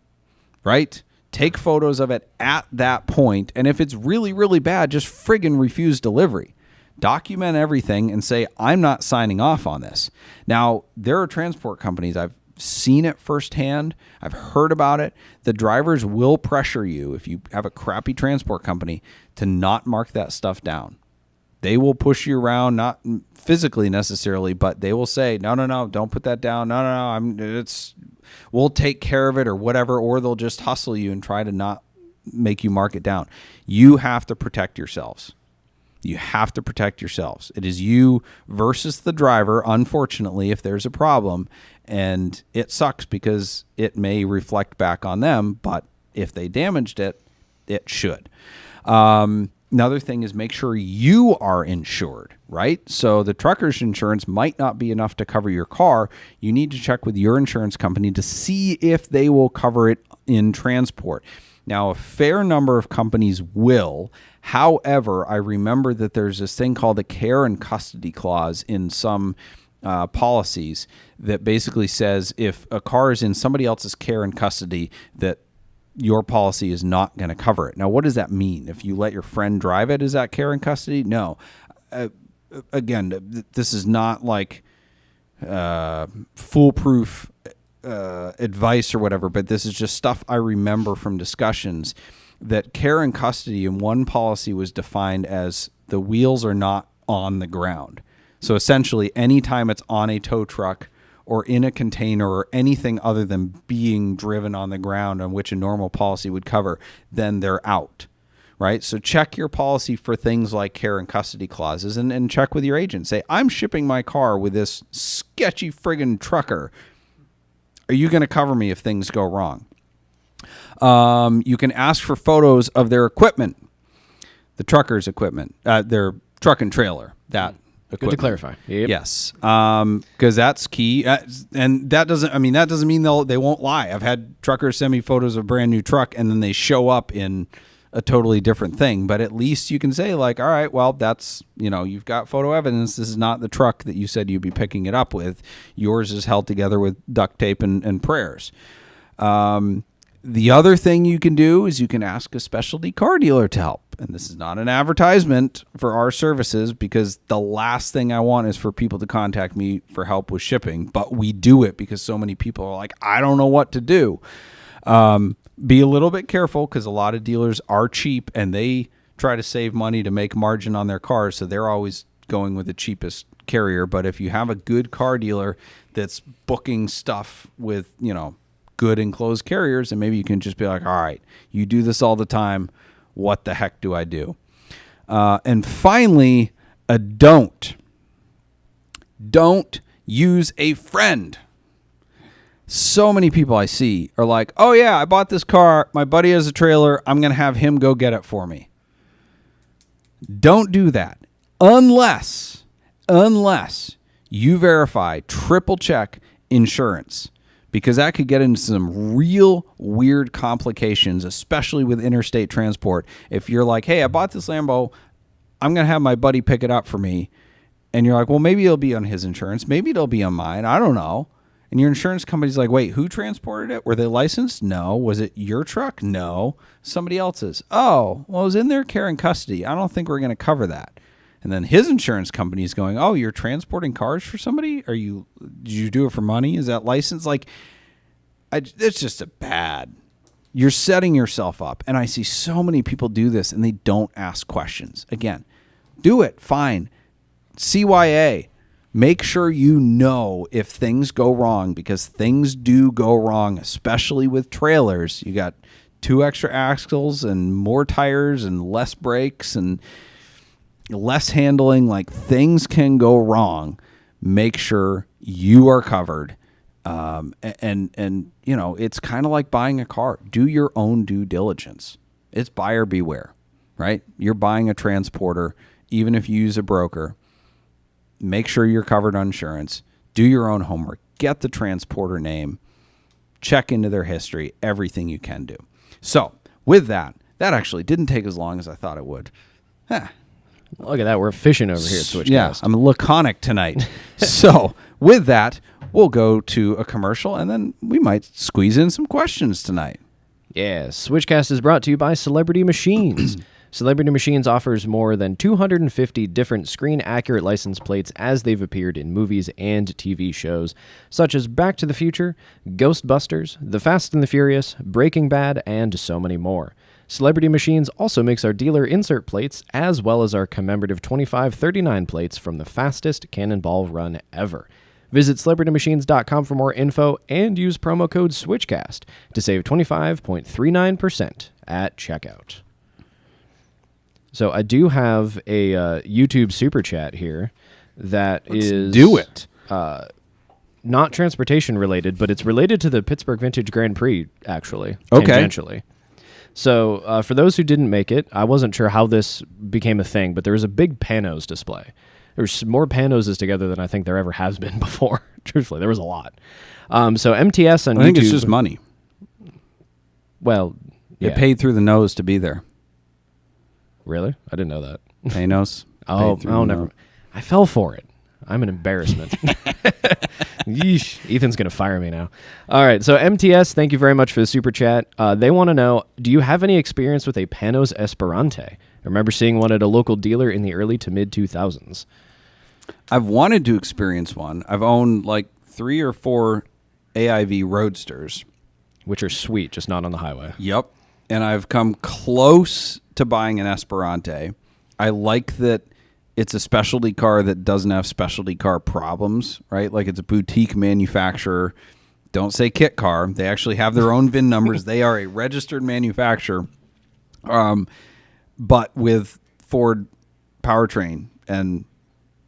right? Take photos of it at that point. And if it's really, really bad, just friggin' refuse delivery. Document everything and say, I'm not signing off on this. Now, there are transport companies, I've seen it firsthand. I've heard about it. The drivers will pressure you, if you have a crappy transport company, to not mark that stuff down. They will push you around, not physically necessarily, but they will say, no, don't put that down. No, we'll take care of it or whatever, or they'll just hustle you and try to not make you mark it down. You have to protect yourselves. You have to protect yourselves. It is you versus the driver, unfortunately, if there's a problem. And it sucks because it may reflect back on them, but if they damaged it, it should. Another thing is make sure you are insured, right? So the trucker's insurance might not be enough to cover your car. You need to check with your insurance company to see if they will cover it in transport. Now, a fair number of companies will. However, I remember that there's this thing called a care and custody clause in some policies that basically says if a car is in somebody else's care and custody, that your policy is not going to cover it. Now, what does that mean? If you let your friend drive it, is that care and custody? No. Again, this is not like foolproof advice or whatever, but this is just stuff I remember from discussions that care and custody in one policy was defined as the wheels are not on the ground. So essentially, anytime it's on a tow truck or in a container or anything other than being driven on the ground, on which a normal policy would cover, then they're out, right? So check your policy for things like care and custody clauses and check with your agent. Say, I'm shipping my car with this sketchy friggin' trucker. Are you going to cover me if things go wrong? You can ask for photos of their equipment, the trucker's equipment, their truck and trailer, that equipment. Good to clarify. Yep. Yes, because that's key, and that doesn't mean they won't lie. I've had truckers send me photos of a brand new truck, and then they show up in a totally different thing. But at least you can say, like, all right, well, that's, you've got photo evidence. This is not the truck that you said you'd be picking it up with. Yours is held together with duct tape and prayers. The other thing you can do is you can ask a specialty car dealer to help. And this is not an advertisement for our services, because the last thing I want is for people to contact me for help with shipping. But we do it because so many people are like, I don't know what to do. Be a little bit careful, because a lot of dealers are cheap and they try to save money to make margin on their cars. So they're always going with the cheapest carrier. But if you have a good car dealer that's booking stuff with, good enclosed carriers, and maybe you can just be like, all right, you do this all the time. What the heck do I do? And finally, don't use a friend. So many people I see are like, oh yeah, I bought this car. My buddy has a trailer. I'm going to have him go get it for me. Don't do that unless you verify, triple check insurance, because that could get into some real weird complications, especially with interstate transport. If you're like, hey, I bought this Lambo, I'm going to have my buddy pick it up for me. And you're like, well, maybe it'll be on his insurance. Maybe it'll be on mine. I don't know. And your insurance company's like, wait, who transported it? Were they licensed? No. Was it your truck? No. Somebody else's. Oh, well, it was in their care and custody. I don't think we're going to cover that. And then his insurance company is going, oh, you're transporting cars for somebody? Did you do it for money? Is that licensed? Like, it's just a bad. You're setting yourself up. And I see so many people do this and they don't ask questions. Again, do it. Fine. CYA. Make sure you know if things go wrong, because things do go wrong, especially with trailers. You got 2 extra axles and more tires and less brakes and less handling. Like, things can go wrong. Make sure you are covered. And you know, it's kind of like buying a car. Do your own due diligence. It's buyer beware, right? You're buying a transporter, even if you use a broker. Make sure you're covered on insurance. Do your own homework. Get the transporter name. Check into their history. Everything you can do. So, with that actually didn't take as long as I thought it would. Look at that. We're efficient over here at Switchcast. Yeah, I'm laconic tonight. So, with that, we'll go to a commercial, and then we might squeeze in some questions tonight. Yeah, Switchcast is brought to you by Celebrity Machines. Celebrity Machines offers more than 250 different screen-accurate license plates as they've appeared in movies and TV shows, such as Back to the Future, Ghostbusters, The Fast and the Furious, Breaking Bad, and so many more. Celebrity Machines also makes our dealer insert plates, as well as our commemorative 2539 plates from the fastest cannonball run ever. Visit CelebrityMachines.com for more info and use promo code SWITCHCAST to save 25.39% at checkout. So I do have a YouTube super chat here that is do it. Not transportation related, but it's related to the Pittsburgh Vintage Grand Prix, actually. Okay. Tangentially. So for those who didn't make it, I wasn't sure how this became a thing, but there was a big Panos display. There's more Panoses together than I think there ever has been before. Truthfully, there was a lot. So MTS on YouTube. I think it's just money. Well, yeah. It paid through the nose to be there. Really? I didn't know that. Panos. Never. I fell for it. I'm an embarrassment. Yeesh. Ethan's going to fire me now. All right. So MTS, thank you very much for the super chat. They want to know, do you have any experience with a Panos Esperante? I remember seeing one at a local dealer in the early to mid 2000s. I've wanted to experience one. I've owned like 3 or 4 AIV Roadsters. Which are sweet, just not on the highway. Yep. And I've come close to buying an Esperante. I like that it's a specialty car that doesn't have specialty car problems, right? Like, it's a boutique manufacturer. Don't say kit car. They actually have their own VIN numbers. They are a registered manufacturer, but with Ford powertrain, and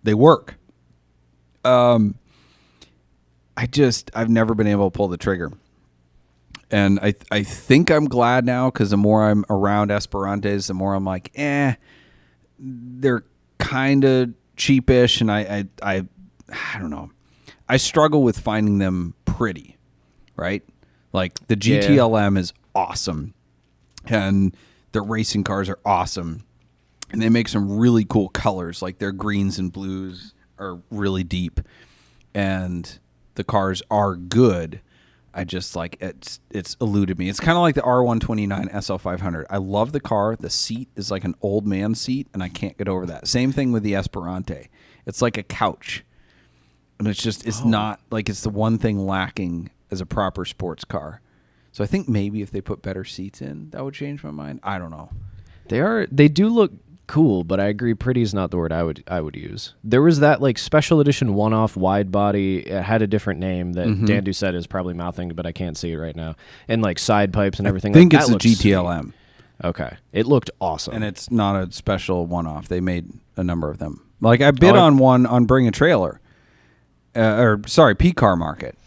they work. I've never been able to pull the trigger. And I think I'm glad now, because the more I'm around Esperantes, the more I'm like, they're kind of cheapish, and I don't know. I struggle with finding them pretty, right? Like, the GTLM is awesome, and the racing cars are awesome, and they make some really cool colors. Like, their greens and blues are really deep, and the cars are good. I just like it's eluded me. It's kind of like the R129 SL500. I love the car. The seat is like an old man seat, and I can't get over that. Same thing with the Esperante. It's like a couch, and it's not like, it's the one thing lacking as a proper sports car. So I think maybe if they put better seats in, that would change my mind. I don't know. They do look cool, but I agree, pretty is not the word I would use. There was that like special edition one-off wide body. It had a different name that Dan Doucette is probably mouthing, but I can't see it right now. And like side pipes and everything. I think like it's the GTLM. Sweet. Okay, it looked awesome, and it's not a special one-off. They made a number of them. Like, I bid on one on Bring a Trailer, P-Car Market,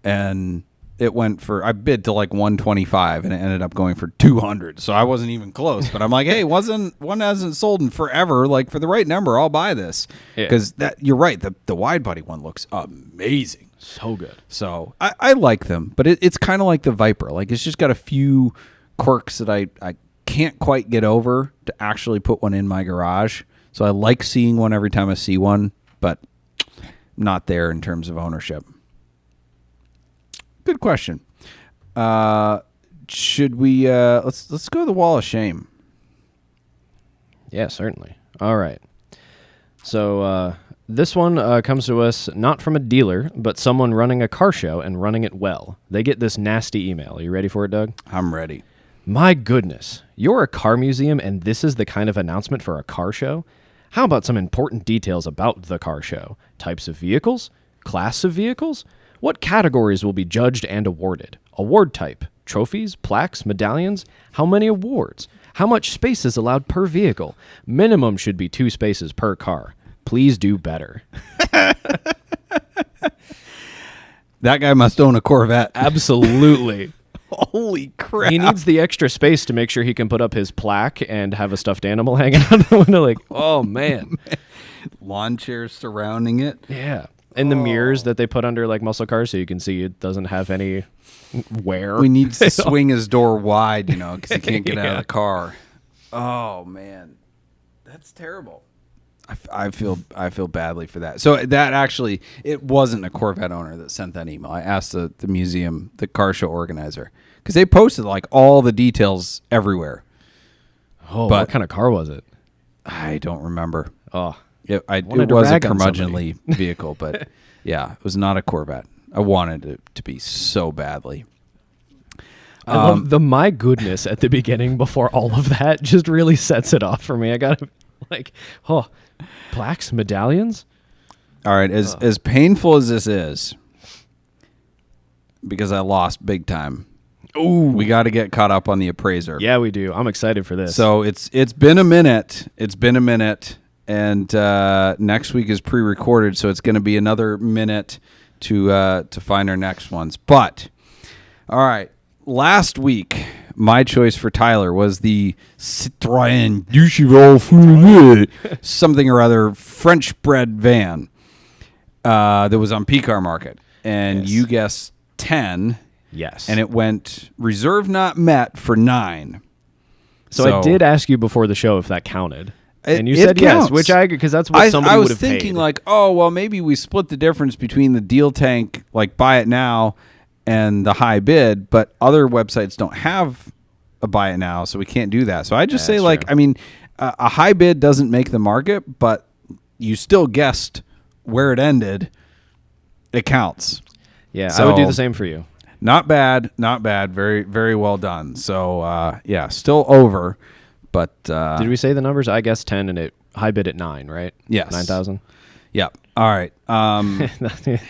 and it went for, I bid to like 125 and it ended up going for 200. So I wasn't even close, but I'm like, hey, one hasn't sold in forever. Like for the right number, I'll buy this. Because you're right. The wide body one looks amazing. So good. So I like them, but it's kind of like the Viper. Like it's just got a few quirks that I can't quite get over to actually put one in my garage. So I like seeing one every time I see one, but not there in terms of ownership. Good question. Should we let's go to the wall of shame? Yeah, certainly. All right. So this one comes to us not from a dealer, but someone running a car show and running it well. They get this nasty email. Are you ready for it, Doug? I'm ready. My goodness, you're a car museum and this is the kind of announcement for a car show? How about some important details about the car show? Types of vehicles? Class of vehicles? What categories will be judged and awarded? Award type? Trophies? Plaques? Medallions? How many awards? How much space is allowed per vehicle? Minimum should be 2 spaces per car. Please do better. That guy must own a Corvette. Absolutely. Holy crap. He needs the extra space to make sure he can put up his plaque and have a stuffed animal hanging out the window. Like, oh, man. Lawn chairs surrounding it. Yeah. And the mirrors that they put under like muscle cars so you can see it doesn't have any wear. We need to swing his door wide, because he can't get out of the car. Oh, man. That's terrible. I feel badly for that. So that actually, it wasn't a Corvette owner that sent that email. I asked the museum, the car show organizer, because they posted like all the details everywhere. Oh, but what kind of car was it? I don't remember. Oh, it was a curmudgeonly vehicle, but yeah, it was not a Corvette. I wanted it to be so badly. I love the my goodness at the beginning before all of that just really sets it off for me. I got to like, oh, plaques, medallions. All right, as painful as this is, because I lost big time. Ooh, we got to get caught up on the appraiser. Yeah, we do. I'm excited for this. So it's been a minute. And next week is pre-recorded, so it's going to be another minute to find our next ones. But all right, last week my choice for Tyler was the Citroën Ducheval something or other French-bred van that was on P-Car Market, and you guessed 10. Yes, and it went reserve not met for 9. So I did ask you before the show if that counted. And you counts. said yes, which because that's what somebody would have paid. I was thinking like, oh, well, maybe we split the difference between the deal tank, like buy it now, and the high bid, but other websites don't have a buy it now, so we can't do that. So I just say like, true. I mean, a high bid doesn't make the market, but you still guessed where it ended. It counts. Yeah, so, I would do the same for you. Not bad. Very, very well done. So yeah, still over. But did we say the numbers? I guess 10 and it high bid at 9, right? Yes. 9,000. Yep. All right.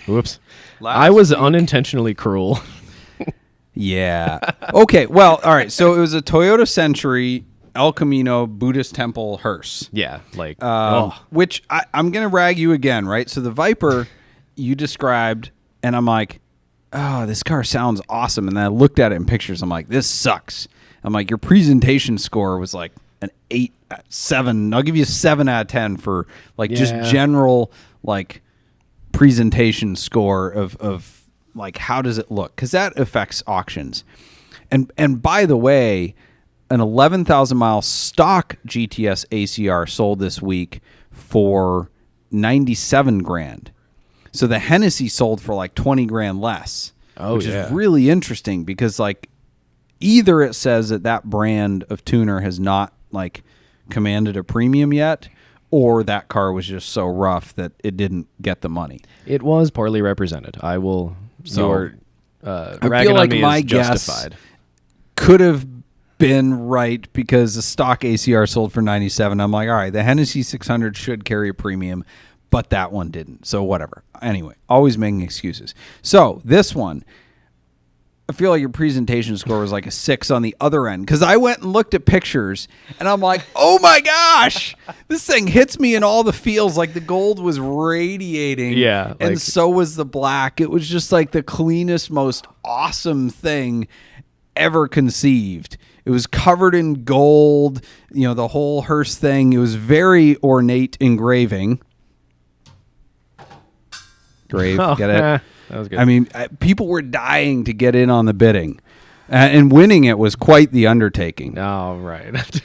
Whoops. I was unintentionally cruel. Yeah. Okay. Well, all right. So it was a Toyota Century El Camino Buddhist Temple hearse. Yeah. Like, which I'm going to rag you again, right? So the Viper you described, and I'm like, oh, this car sounds awesome. And then I looked at it in pictures. I'm like, this sucks. I'm like, your presentation score was like an 8, 7. I'll give you a 7 out of 10 for like just general like presentation score of like how does it look? Because that affects auctions. And by the way, an 11,000 mile stock GTS ACR sold this week for 97 grand. So the Hennessy sold for like 20 grand less, which is really interesting because like either it says that brand of tuner has not like commanded a premium yet, or that car was just so rough that it didn't get the money. It was poorly represented. I will. So I feel like my guess could have been right because the stock ACR sold for 97. I'm like, all right, the Hennessy 600 should carry a premium, but that one didn't. So whatever. Anyway, always making excuses. So this one, I feel like your presentation score was like a 6 on the other end, because I went and looked at pictures and I'm like, oh my gosh, this thing hits me in all the feels. Like the gold was radiating, and so was the black. It was just like the cleanest, most awesome thing ever conceived. It was covered in gold, the whole hearse thing. It was very ornate engraving. Get it? That was good. I mean, people were dying to get in on the bidding, and winning it was quite the undertaking. Oh, right.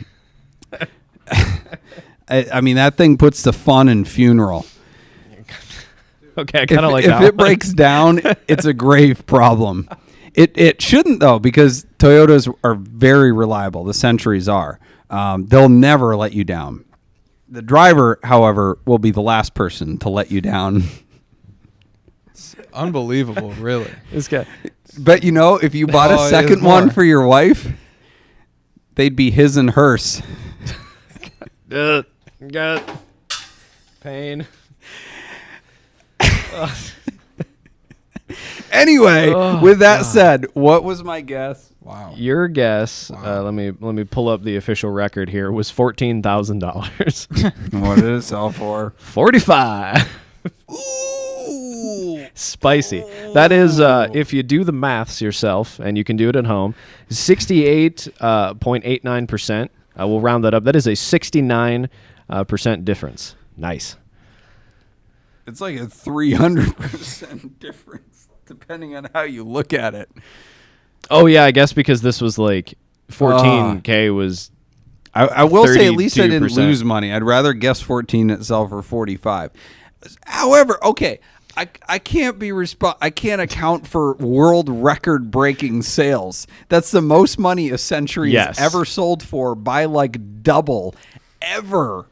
I mean, that thing puts the fun in funeral. Okay, I kind of like that. If it breaks down, it's a grave problem. It shouldn't, though, because Toyotas are very reliable. The Centuries are. They'll never let you down. The driver, however, will be the last person to let you down. Unbelievable, really. This guy. But if you bought a second one for your wife, they'd be his and hers. Got pain. Anyway, with that said, what was my guess? Wow. Your guess, let me pull up the official record here, was $14,000. What did it sell for? 45. Ooh. Spicy. That is, if you do the maths yourself, and you can do it at home, 68.89%. We'll round that up. That is a 69% difference. Nice. It's like a 300% difference, depending on how you look at it. Oh, yeah, I guess because this was like 14K was... I will say at least I 32%. didn't lose money. I'd rather guess 14 and sell for 45. However, okay, I can't be I can't account for world record breaking sales. That's the most money a Century has ever sold for by like double ever.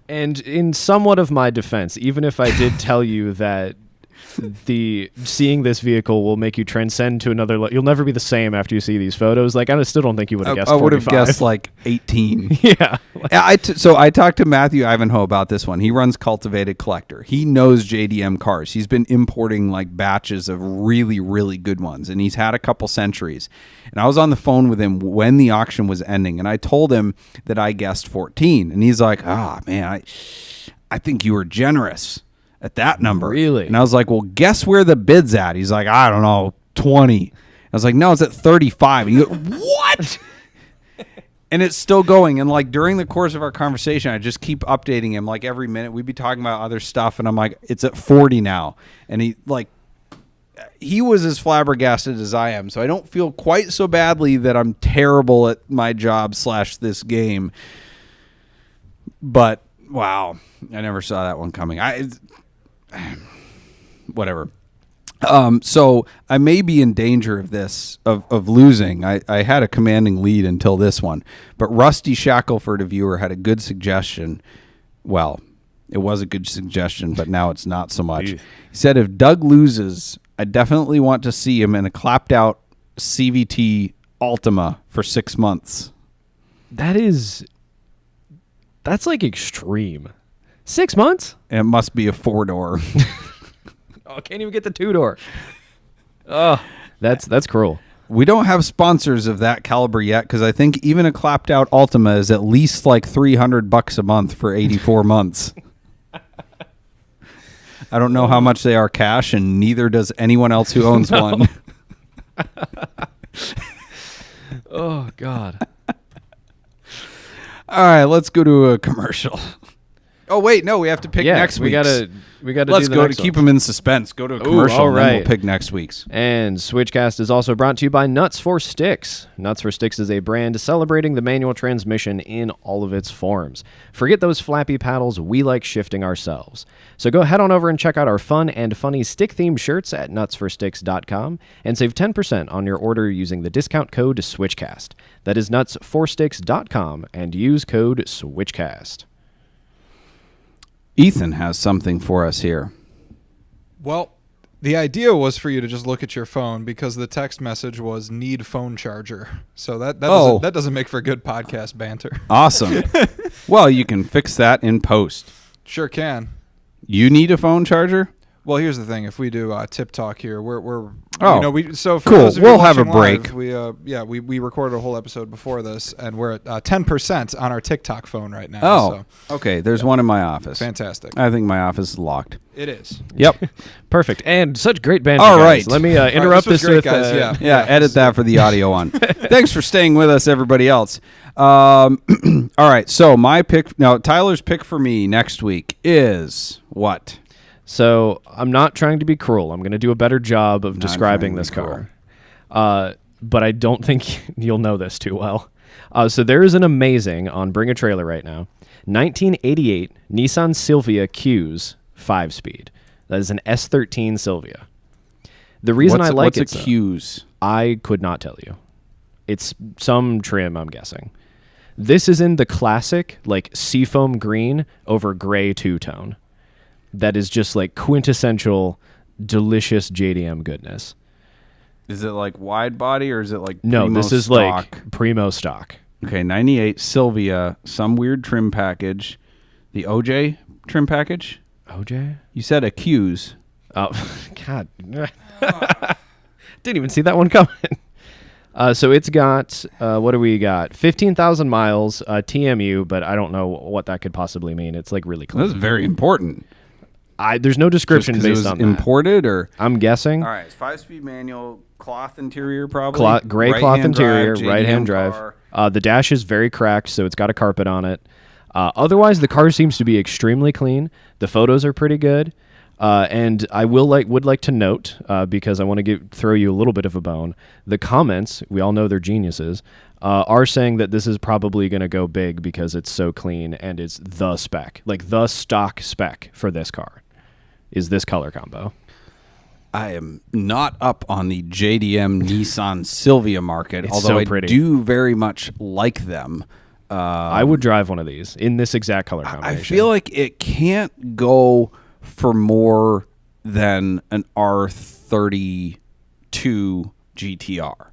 And in somewhat of my defense, even if I did tell you that seeing this vehicle will make you transcend to another you'll never be the same after you see these photos. Like, I still don't think you would have guessed 45. I would have guessed like 18. Yeah. So I talked to Matthew Ivanhoe about this one. He runs Cultivated Collector. He knows JDM cars. He's been importing like batches of really, really good ones, and he's had a couple Centuries. And I was on the phone with him when the auction was ending, and I told him that I guessed 14, and he's like, man, I think you were generous at that number. Really? And I was like, well, guess where the bid's at? He's like, I don't know, 20. I was like, no, it's at 35. And he goes, what? And it's still going. And like during the course of our conversation, I just keep updating him. Like every minute we'd be talking about other stuff, and I'm like, it's at 40 now. And he was as flabbergasted as I am. So I don't feel quite so badly that I'm terrible at my job / this game. But wow, I never saw that one coming. Whatever. So I may be in danger of this, of losing. I had a commanding lead until this one, but Rusty Shackelford, a viewer, had a good suggestion. Well, it was a good suggestion, but now it's not so much. He said, if Doug loses, I definitely want to see him in a clapped out CVT Altima for 6 months. That's like extreme. 6 months? It must be a 4-door. Oh, can't even get the 2-door. Oh, that's cruel. We don't have sponsors of that caliber yet, because I think even a clapped out Altima is at least like $300 a month for 84 months. I don't know how much they are cash, and neither does anyone else who owns one. Oh, God. All right, let's go to a commercial. Oh wait, no, we have to pick next week's. We gotta. Let's do the go next to keep one. them in suspense. Go to a commercial, all and then right. we'll pick next week's. And Switchcast is also brought to you by Nuts for Sticks. Nuts for Sticks is a brand celebrating the manual transmission in all of its forms. Forget those flappy paddles. We like shifting ourselves. So go head on over and check out our fun and funny stick-themed shirts at nutsforsticks.com and save 10% on your order using the discount code SWITCHCAST. That is nutsforsticks.com and use code SWITCHCAST. Ethan has something for us here. Well, the idea was for you to just look at your phone because the text message was need phone charger. So that doesn't make for good podcast banter. Awesome. Well, you can fix that in post. Sure can. You need a phone charger? Well, here's the thing. If we do tip talk here, we're so for cool. those of you We'll have a watching break. live, we recorded a whole episode before this, and we're at 10% on our TikTok phone right now. Oh, so, okay. There's one in my office. fantastic. I think my office is locked. It is. Yep. Perfect. And such great banter. All guys. right. Let me interrupt this was this great, with guys. Yeah, edit that for the audio on. Thanks for staying with us, everybody else. All right, so my pick now. Tyler's pick for me next week is what? So I'm not trying to be cruel. I'm going to do a better job of describing this car. But I don't think you'll know this too well. So there is an amazing on Bring a Trailer right now. 1988 Nissan Silvia Q's 5-speed. That is an S13 Silvia. The reason I like what's a Q's? I could not tell you. It's some trim, I'm guessing. This is in the classic, like, seafoam green over gray two-tone. That is just, like, quintessential, delicious JDM goodness. Is it like wide body or is it like No, primo this is stock? like primo stock. Okay, 98 Silvia, some weird trim package. The OJ trim package? OJ? You said a Q's. Oh, God. Didn't even see that one coming. So it's got, what do we got? 15,000 miles, TMU, but I don't know what that could possibly mean. It's like really close. That's very important. There's no description Just 'cause based it on was that. imported or? I'm guessing. All right, it's 5-speed manual, cloth interior probably. Gray cloth Right-hand interior, drive, right-hand JDM drive. car. The dash is very cracked, so it's got a carpet on it. Otherwise, the car seems to be extremely clean. The photos are pretty good. And I would like to note, because I want to throw you a little bit of a bone, the comments, we all know they're geniuses, are saying that this is probably going to go big because it's so clean and it's the spec, like the stock spec for this car is this color combo. I am not up on the JDM Nissan Silvia market, It's although so I pretty. do very much like them. I would drive one of these in this exact color I combination. feel like it can't go for more than an R32 GTR,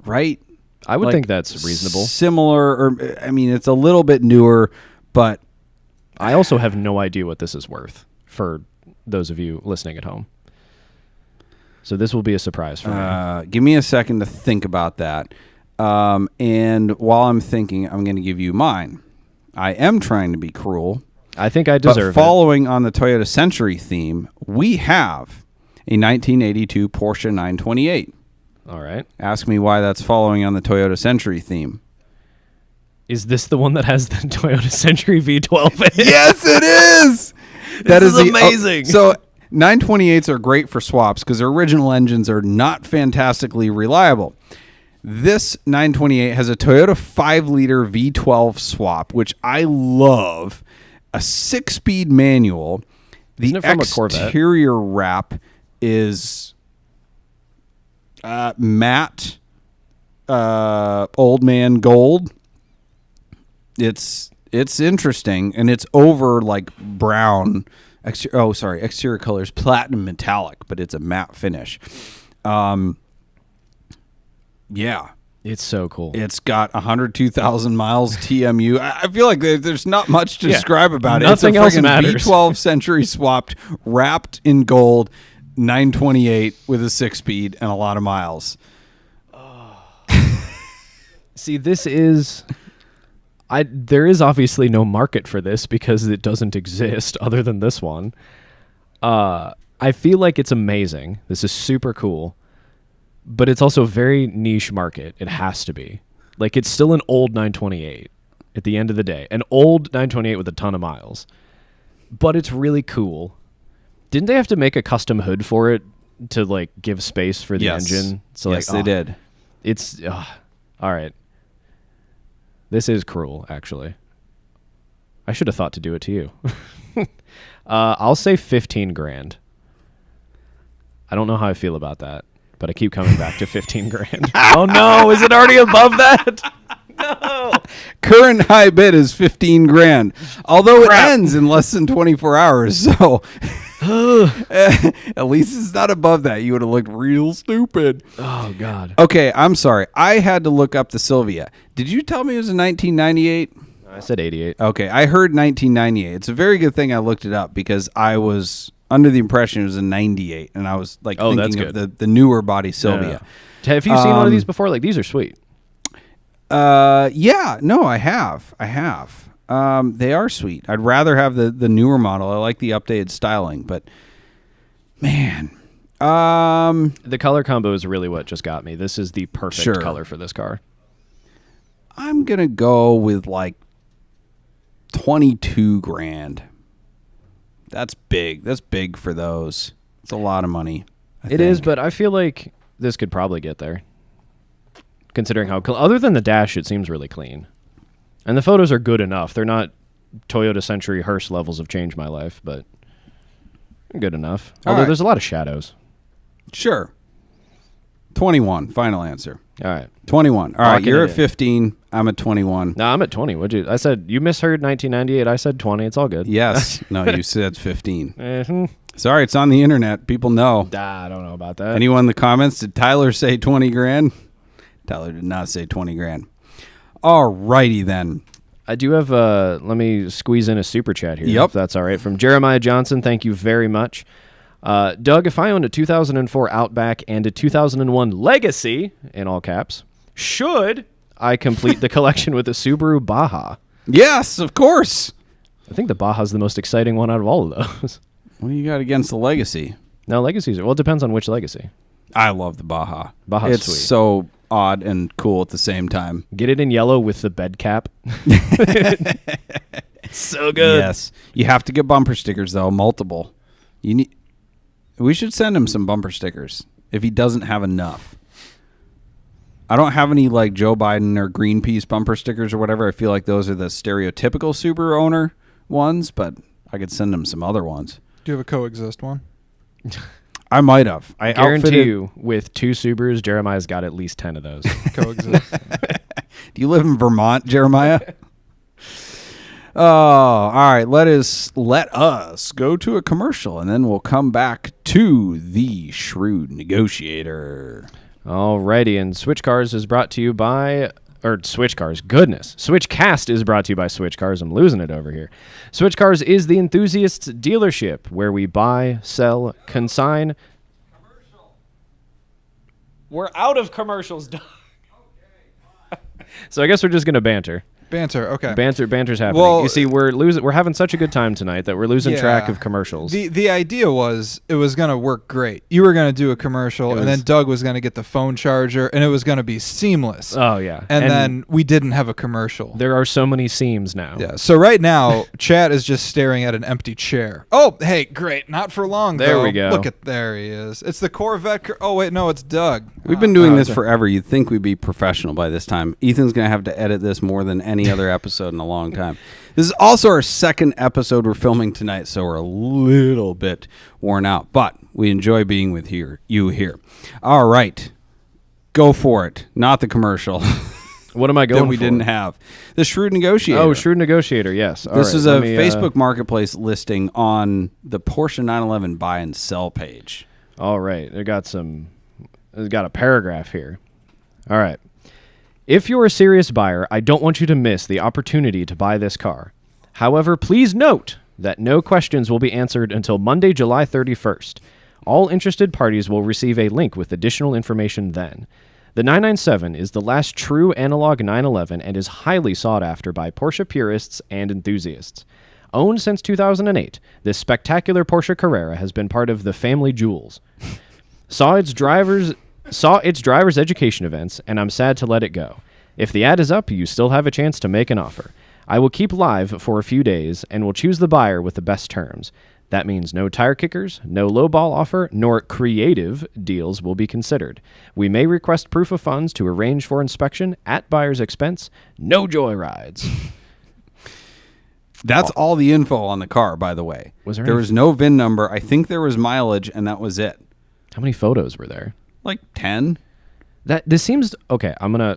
right? I would Like, think that's reasonable. Similar, or I mean, it's a little bit newer, but I also have no idea what this is worth for those of you listening at home. So this will be a surprise for me. give me a second to think about that. And while I'm thinking, I'm going to give you mine. I am trying to be cruel. I think I But deserve following on the Toyota Century theme, we have a 1982 Porsche 928. it. All right. Ask me why that's following on the Toyota Century theme. Is this the one that has the Toyota Century V12 in it? Yes, it is. That This is the- amazing. So 928s are great for swaps because their original engines are not fantastically reliable. This 928 has a Toyota 5-liter V12 swap, which I love. A 6-speed manual. The Isn't it from a Corvette? exterior wrap is matte old man gold. It's interesting, and it's over like brown. Exterior color is platinum metallic, but it's a matte finish. Yeah. It's so cool. It's got 102,000 miles TMU. I feel like there's not much to describe about it. Nothing it's a else friggin' matters. V12 Century swapped, wrapped in gold, 928 with a 6-speed and a lot of miles. See, this is... there is obviously no market for this because it doesn't exist other than this one. I feel like it's amazing. This is super cool. But it's also a very niche market. It has to be. Like, it's still an old 928 at the end of the day. An old 928 with a ton of miles. But it's really cool. Didn't they have to make a custom hood for it to, like, give space for the engine? So, yes, like, they did. It's... all right. This is cruel, actually. I should have thought to do it to you. I'll say 15 grand. I don't know how I feel about that, but I keep coming back to 15 grand. Oh no, is it already above that? No. Current high bid is 15 grand, although it ends in less than 24 hours. So at least it's not above that. You would have looked real stupid. Oh God. Okay, I'm sorry. I had to look up the Silvia. Did you tell me it was a 1998? I said 88. Okay, I heard 1998. It's a very good thing I looked it up because I was under the impression it was a 98, and I was like thinking of the newer body Sylvia. Yeah. Have you seen one of these before? Like, these are sweet. Yeah, no, I have. They are sweet. I'd rather have the newer model. I like the updated styling, but man, the color combo is really what just got me. This is the perfect color for this car. I'm gonna go with like 22 grand. That's big. That's big for those. It's a lot of money. It is, but I feel like this could probably get there. Considering how, other than the dash, it seems really clean. And the photos are good enough. They're not Toyota Century Hearse levels of Change My Life, but good enough. Although there's a lot of shadows. Sure. 21. Final answer. All right. 21. All right. You're at 15. I'm at 21. No, I'm at 20. I said you misheard 1998. I said 20. It's all good. Yes. No, you said 15. Sorry, it's on the internet. People know. I don't know about that. Anyone in the comments? Did Tyler say 20 grand? Tyler did not say 20 grand. All righty then. I do have let me squeeze in a super chat here. If that's all right. From Jeremiah Johnson. Thank you very much. Doug, if I owned a 2004 Outback and a 2001 Legacy, in all caps, should I complete the collection with a Subaru Baja? Yes, of course. I think the Baja's the most exciting one out of all of those. What do you got against the Legacy? No, Legacies are... Well, it depends on which Legacy. I love the Baja. Baja's it's sweet. So odd and cool at the same time. Get it in yellow with the bed cap. So good. Yes. You have to get bumper stickers, though. Multiple. We should send him some bumper stickers if he doesn't have enough. I don't have any like Joe Biden or Greenpeace bumper stickers or whatever. I feel like those are the stereotypical Subaru owner ones, but I could send him some other ones. Do you have a coexist one? I might have. I guarantee you, with 2 Subarus, Jeremiah's got at least 10 of those. Coexist. Do you live in Vermont, Jeremiah? Oh, all right. Let us go to a commercial, and then we'll come back to the Shrewd Negotiator. Alrighty, and Switch Cars is brought to you by... Switch Cars, goodness. Switchcast is brought to you by Switch Cars. I'm losing it over here. Switch Cars is the enthusiast's dealership where we buy, sell, consign. Commercial. We're out of commercials, Doug. Okay, so I guess we're just going to banter. Banter, okay. Banter's happening. Well, you see, we're having such a good time tonight that we're losing track of commercials. The idea was it was going to work great. You were going to do a commercial, and then Doug was going to get the phone charger, and it was going to be seamless. Oh, yeah. And then we didn't have a commercial. There are so many seams now. Yeah. So right now, Chad is just staring at an empty chair. Oh, hey, great. Not for long, there though. We go. There he is. It's the Corvette. Oh, wait, no, it's Doug. We've been doing this forever. You'd think we'd be professional by this time. Ethan's going to have to edit this more than any other episode in a long time. This is also our second episode we're filming tonight, so we're a little bit worn out, but we enjoy being with you here. All right. Go for it. Not the commercial. What am I going that we for? Didn't have. The Shrewd Negotiator. Oh, Shrewd Negotiator, yes. This is a Facebook Marketplace listing on the Porsche 911 buy and sell page. All right. It's got a paragraph here. All right. If you're a serious buyer, I don't want you to miss the opportunity to buy this car. However, please note that no questions will be answered until Monday, July 31st. All interested parties will receive a link with additional information then. The 997 is the last true analog 911 and is highly sought after by Porsche purists and enthusiasts. Owned since 2008, this spectacular Porsche Carrera has been part of the family jewels. Saw its driver's education events, and I'm sad to let it go. If the ad is up, you still have a chance to make an offer. I will keep live for a few days, and will choose the buyer with the best terms. That means no tire kickers, no lowball offer, nor creative deals will be considered. We may request proof of funds to arrange for inspection at buyer's expense. No joyrides. That's all the info on the car, by the way. There was no VIN number. I think there was mileage, and that was it. How many photos were there? Like 10. This seems okay. I'm a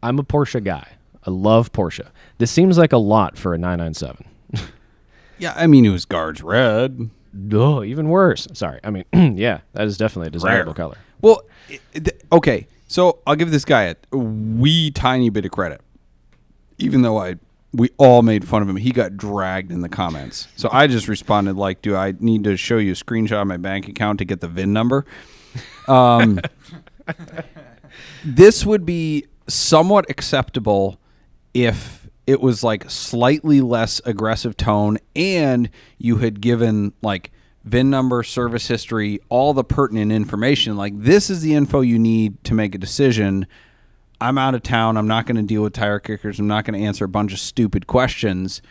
Porsche guy. I love Porsche. This seems like a lot for a 997. Yeah, I mean it was guards red. Oh, even worse. Sorry. I mean, yeah, that is definitely a desirable color. Well, okay. So I'll give this guy a wee tiny bit of credit, even though I we all made fun of him. He got dragged in the comments. So I just responded like, do I need to show you a screenshot of my bank account to get the VIN number? This would be somewhat acceptable if it was like slightly less aggressive tone and you had given like VIN number, service history, all the pertinent information. Like, this is the info you need to make a decision. I'm out of town. I'm not going to deal with tire kickers. I'm not going to answer a bunch of stupid questions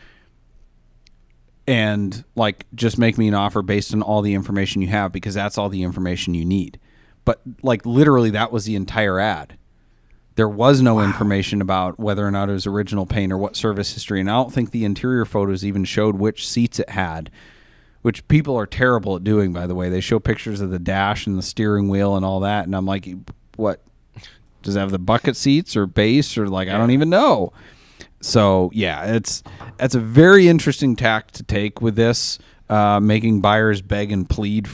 and like just make me an offer based on all the information you have, because that's all the information you need. But like literally that was the entire ad. There was no information about whether or not it was original paint or what service history. And I don't think the interior photos even showed which seats it had, which people are terrible at doing, by the way. They show pictures of the dash and the steering wheel and all that. And I'm like, what? Does it have the bucket seats or base or like, I don't even know. So yeah, it's a very interesting tack to take with this, making buyers beg and plead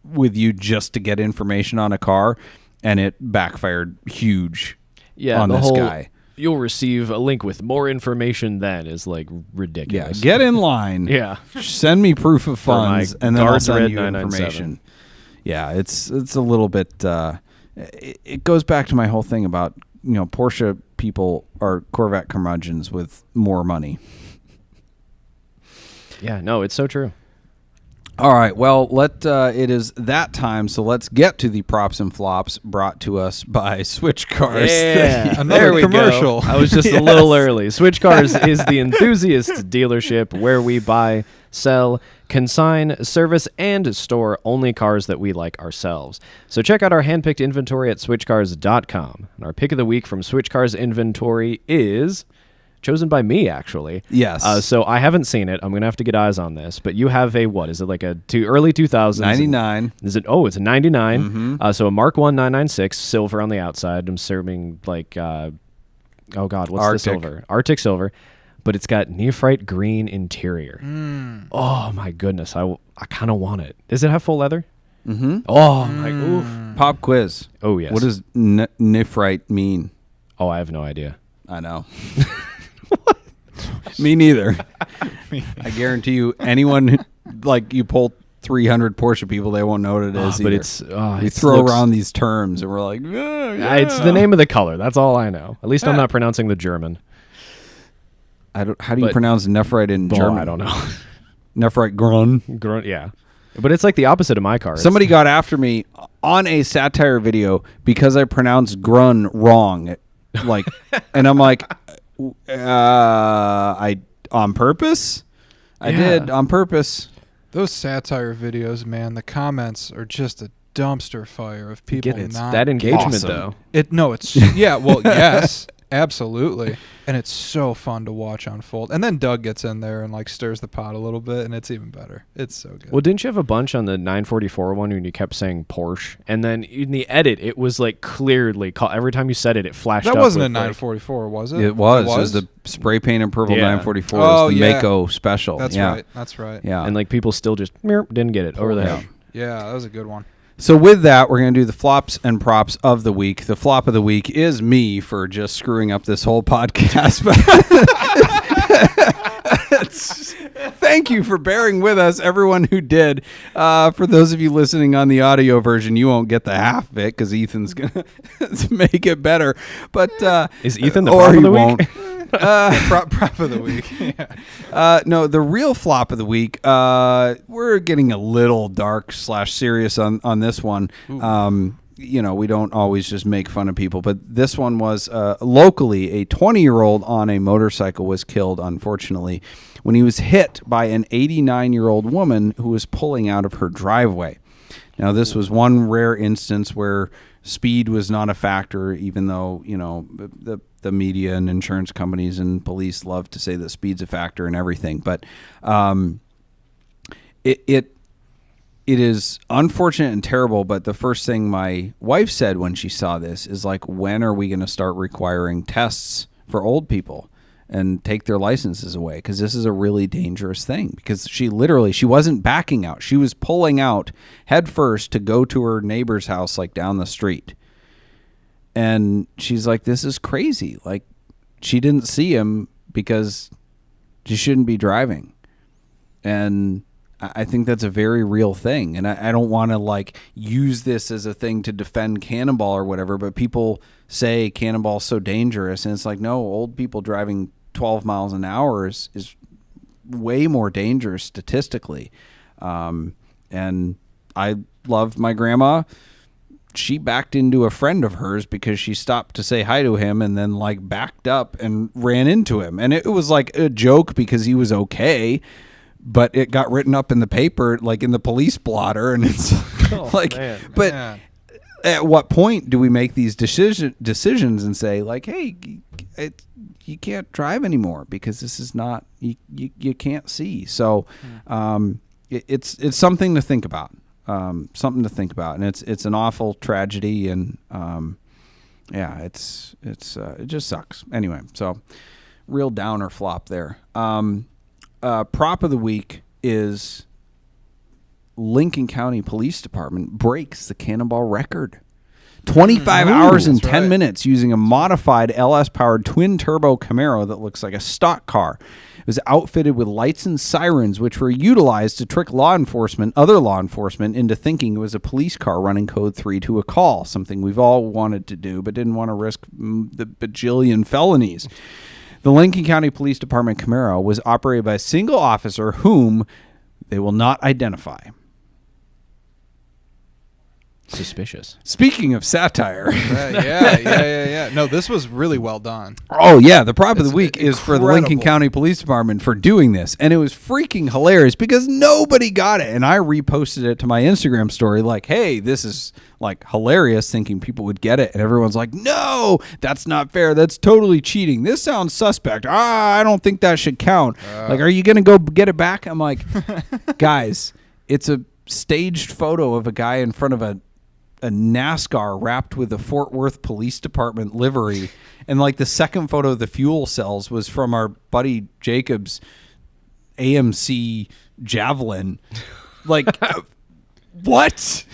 with you just to get information on a car, and it backfired huge on this guy. You'll receive a link with more information then is like ridiculous. Yeah, get in line. Yeah. Send me proof of funds and then I'll send Red you 997. information. Yeah, it's a little bit it goes back to my whole thing about, Porsche people are Corvette curmudgeons with more money. Yeah, no, it's so true. All right, well, it is that time, so let's get to the props and flops brought to us by Switch Cars. Yeah, Another there we commercial. Go. I was just a little early. Switch Cars is the enthusiast dealership where we buy, sell, consign, service, and store only cars that we like ourselves. So check out our handpicked inventory at switchcars.com. And our pick of the week from Switch Cars inventory is chosen by me, actually. Yes. So I haven't seen it. I'm going to have to get eyes on this. But you have a, what? Is it like a early 2000s? 99. Is it? Oh, it's a 99. Mm-hmm. So a Mark 1 996, silver on the outside. I'm serving like, oh God, what's the silver? Arctic silver. But it's got nephrite green interior. Oh, my goodness. I kind of want it. Does it have full leather? Mm-hmm. Oh, my. Oof. Pop quiz. Oh, yes. What does nephrite mean? Oh, I have no idea. I know. Me neither. I guarantee you, anyone like you pull 300 Porsche people, they won't know what it is. But either. We throw around these terms, and we're like, yeah. It's the name of the color. That's all I know. At least I'm not pronouncing the German. How do you pronounce nephrite in German? I don't know. Nephrite grun. Yeah. But it's like the opposite of my car. Somebody got after me on a satire video because I pronounced grun wrong. Like, and I'm like, I on purpose? I did on purpose. Those satire videos, man, the comments are just a dumpster fire of people not that engagement awesome. though. It's yes, absolutely. And it's so fun to watch unfold. And then Doug gets in there and like stirs the pot a little bit, and it's even better. It's so good. Well, didn't you have a bunch on the 944 one when you kept saying Porsche? And then in the edit, it was like clearly every time you said it, it flashed up. That wasn't a with, 944, was it? It was. It was the spray painted purple 944. Oh, it was the yeah. Mako special. That's right. That's right. Yeah. And like people still just didn't get it over the head. Yeah, that was a good one. So with that, we're going to do the flops and props of the week. The flop of the week is me for just screwing up this whole podcast. Thank you for bearing with us, everyone who did. For those of you listening on the audio version, you won't get the half of it because Ethan's going to make it better. But is Ethan the prop of the week? Prop of the week. Yeah. No, the real flop of the week. We're getting a little dark / serious on this one. We don't always just make fun of people, but this one was locally a 20-year-old on a motorcycle was killed, unfortunately, when he was hit by an 89-year-old woman who was pulling out of her driveway. Now, this was one rare instance where speed was not a factor, even though, the media and insurance companies and police love to say that speed's a factor and everything. But it is unfortunate and terrible. But the first thing my wife said when she saw this is like, when are we going to start requiring tests for old people and take their licenses away? Because this is a really dangerous thing. Because she wasn't backing out. She was pulling out head first to go to her neighbor's house, like down the street. And she's like, this is crazy. Like, she didn't see him because you shouldn't be driving. And I think that's a very real thing. And I don't want to like use this as a thing to defend Cannonball or whatever, but people say Cannonball's so dangerous. And it's like, no, old people driving 12 miles an hour is way more dangerous statistically. And I love my grandma. She backed into a friend of hers because she stopped to say hi to him and then like backed up and ran into him. And it was like a joke because he was okay, but it got written up in the paper, like in the police blotter. And it's man. At what point do we make these decisions and say like, hey, you can't drive anymore because this is not, you can't see. So it's something to think about. And it's an awful tragedy, and it just sucks. Anyway, so real downer flop there. Prop of the week is Lincoln County Police Department breaks the Cannonball record. 25 hours and 10 minutes using a modified LS-powered twin-turbo Camaro that looks like a stock car. It was outfitted with lights and sirens, which were utilized to trick other law enforcement, into thinking it was a police car running code 3 to a call, something we've all wanted to do but didn't want to risk the bajillion felonies. The Lincoln County Police Department Camaro was operated by a single officer whom they will not identify. Suspicious. Speaking of satire. Yeah. No, this was really well done. Oh, yeah. The prop of the week is for the Lincoln County Police Department for doing this. And it was freaking hilarious because nobody got it. And I reposted it to my Instagram story like, hey, this is like hilarious, thinking people would get it. And everyone's like, no, that's not fair. That's totally cheating. This sounds suspect. I don't think that should count. Like, are you going to go get it back? I'm like, guys, it's a staged photo of a guy in front of a NASCAR wrapped with a Fort Worth Police Department livery. And like the second photo of the fuel cells was from our buddy Jacob's AMC Javelin. Like, what?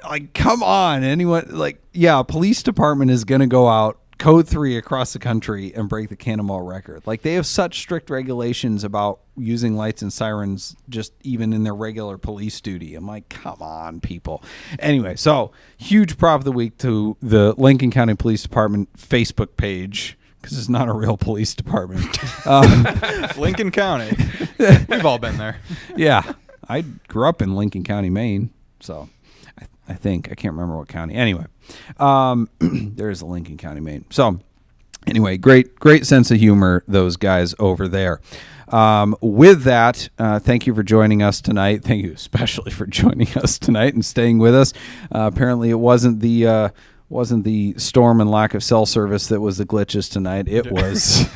Like, come on. Anyone, like, yeah, a police department is going to go out code 3 across the country and break the Cannonball record. Like, they have such strict regulations about using lights and sirens just even in their regular police duty. I'm like, come on, people. Anyway, so huge prop of the week to the Lincoln County Police Department Facebook page, because it's not a real police department. Lincoln County. We've all been there. Yeah. I grew up in Lincoln County, Maine, so I think. I can't remember what county. Anyway, there's a Lincoln County, Maine. So anyway, great sense of humor, those guys over there. With that, thank you for joining us tonight. Thank you especially for joining us tonight and staying with us. Apparently it wasn't the storm and lack of cell service that was the glitches tonight. It was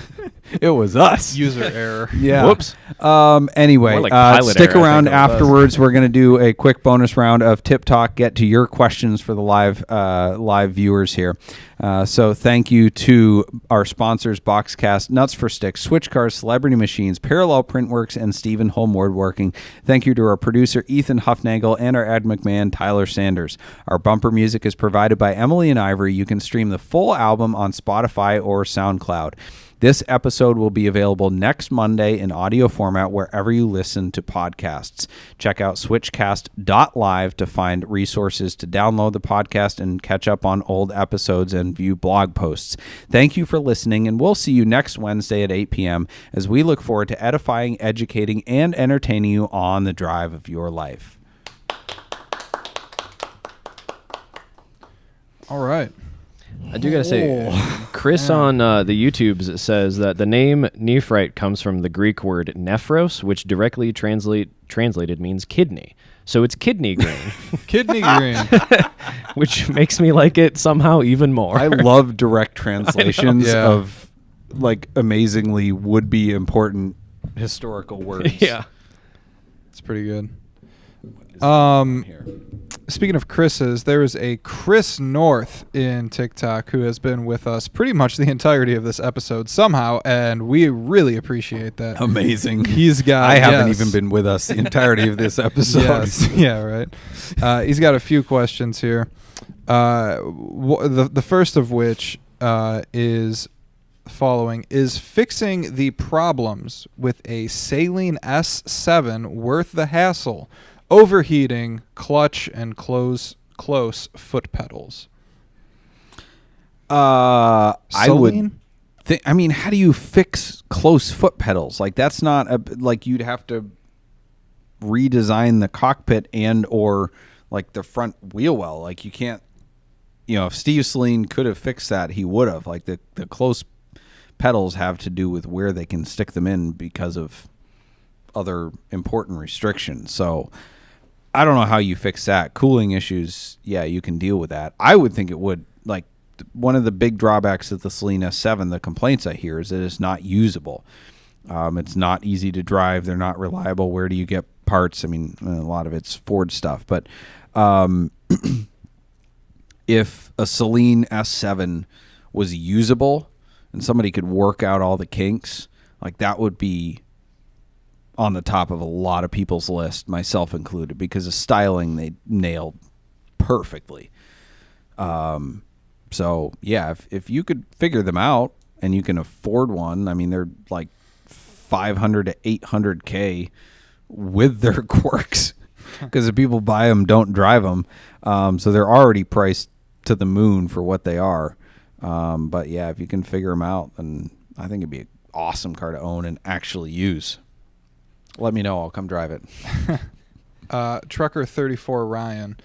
it was us. User error. Yeah. Whoops. Anyway, stick around afterwards. We're going to do a quick bonus round of Tip Talk. Get to your questions for the live viewers here. So thank you to our sponsors, Boxcast, Nuts for Sticks, Switch Cars, Celebrity Machines, Parallel Printworks, and Stephen Home Woodworking. Thank you to our producer, Ethan Huffnagel, and our ad McMahon, Tyler Sanders. Our bumper music is provided by Emily and Ivory. You can stream the full album on Spotify or SoundCloud. This episode will be available next Monday in audio format wherever you listen to podcasts. Check out switchcast.live to find resources to download the podcast and catch up on old episodes and view blog posts. Thank you for listening, and we'll see you next Wednesday at 8 p.m. as we look forward to edifying, educating, and entertaining you on the drive of your life. All right. I do gotta say, Chris on the YouTubes says that the name nephrite comes from the Greek word nephros, which directly translated means kidney. So it's kidney green. Kidney green. Which makes me like it somehow even more. I love direct translations of like amazingly would-be important historical words. Yeah. It's pretty good. Speaking of Chris's, there is a Chris North in TikTok who has been with us pretty much the entirety of this episode somehow, and we really appreciate that. Amazing. He's got. I haven't even been with us the entirety of this episode. Yes. Yeah, right. He's got a few questions here. The first of which is following. Is fixing the problems with a Saline S7 worth the hassle? Overheating, clutch, and close foot pedals. I would Saline? think. I mean, how do you fix close foot pedals? Like that's not like you'd have to redesign the cockpit and or like the front wheel well. Like you can't. If Steve Saline could have fixed that, he would have. Like the close pedals have to do with where they can stick them in because of other important restrictions. So I don't know how you fix that. Cooling issues, yeah, you can deal with that. I would think it would. Like one of the big drawbacks of the Saline S7, the complaints I hear is that it's not usable. It's not easy to drive. They're not reliable. Where do you get parts? I mean, a lot of it's Ford stuff. But if a Saline S7 was usable and somebody could work out all the kinks, like that would be on the top of a lot of people's list, myself included, because the styling they nailed perfectly. So yeah, if you could figure them out and you can afford one, I mean, they're like 500 to 800K with their quirks because the people buy them don't drive them. So they're already priced to the moon for what they are. But yeah, if you can figure them out, then I think it'd be an awesome car to own and actually use. Let me know. I'll come drive it. Trucker 34 Ryan.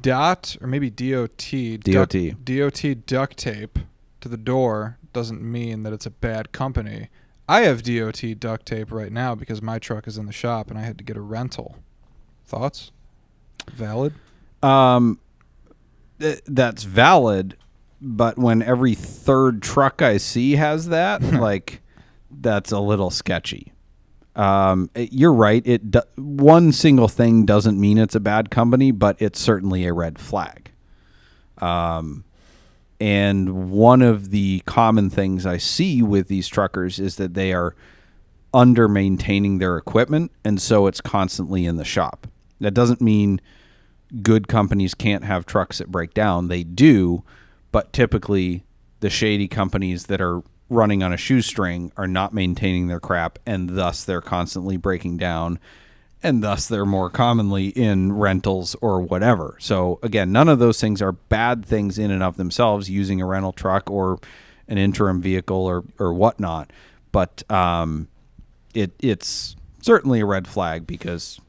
DOT or maybe DOT. DOT duct tape to the door doesn't mean that it's a bad company. I have DOT duct tape right now because my truck is in the shop and I had to get a rental. Thoughts? Valid? That's valid, but when every third truck I see has that, like, that's a little sketchy. You're right. One single thing doesn't mean it's a bad company, but it's certainly a red flag. And one of the common things I see with these truckers is that they are under maintaining their equipment, and so it's constantly in the shop. That doesn't mean good companies can't have trucks that break down. They do, but typically the shady companies that are running on a shoestring are not maintaining their crap, and thus they're constantly breaking down, and thus they're more commonly in rentals or whatever. So again, none of those things are bad things in and of themselves, using a rental truck or an interim vehicle or whatnot. But it's certainly a red flag because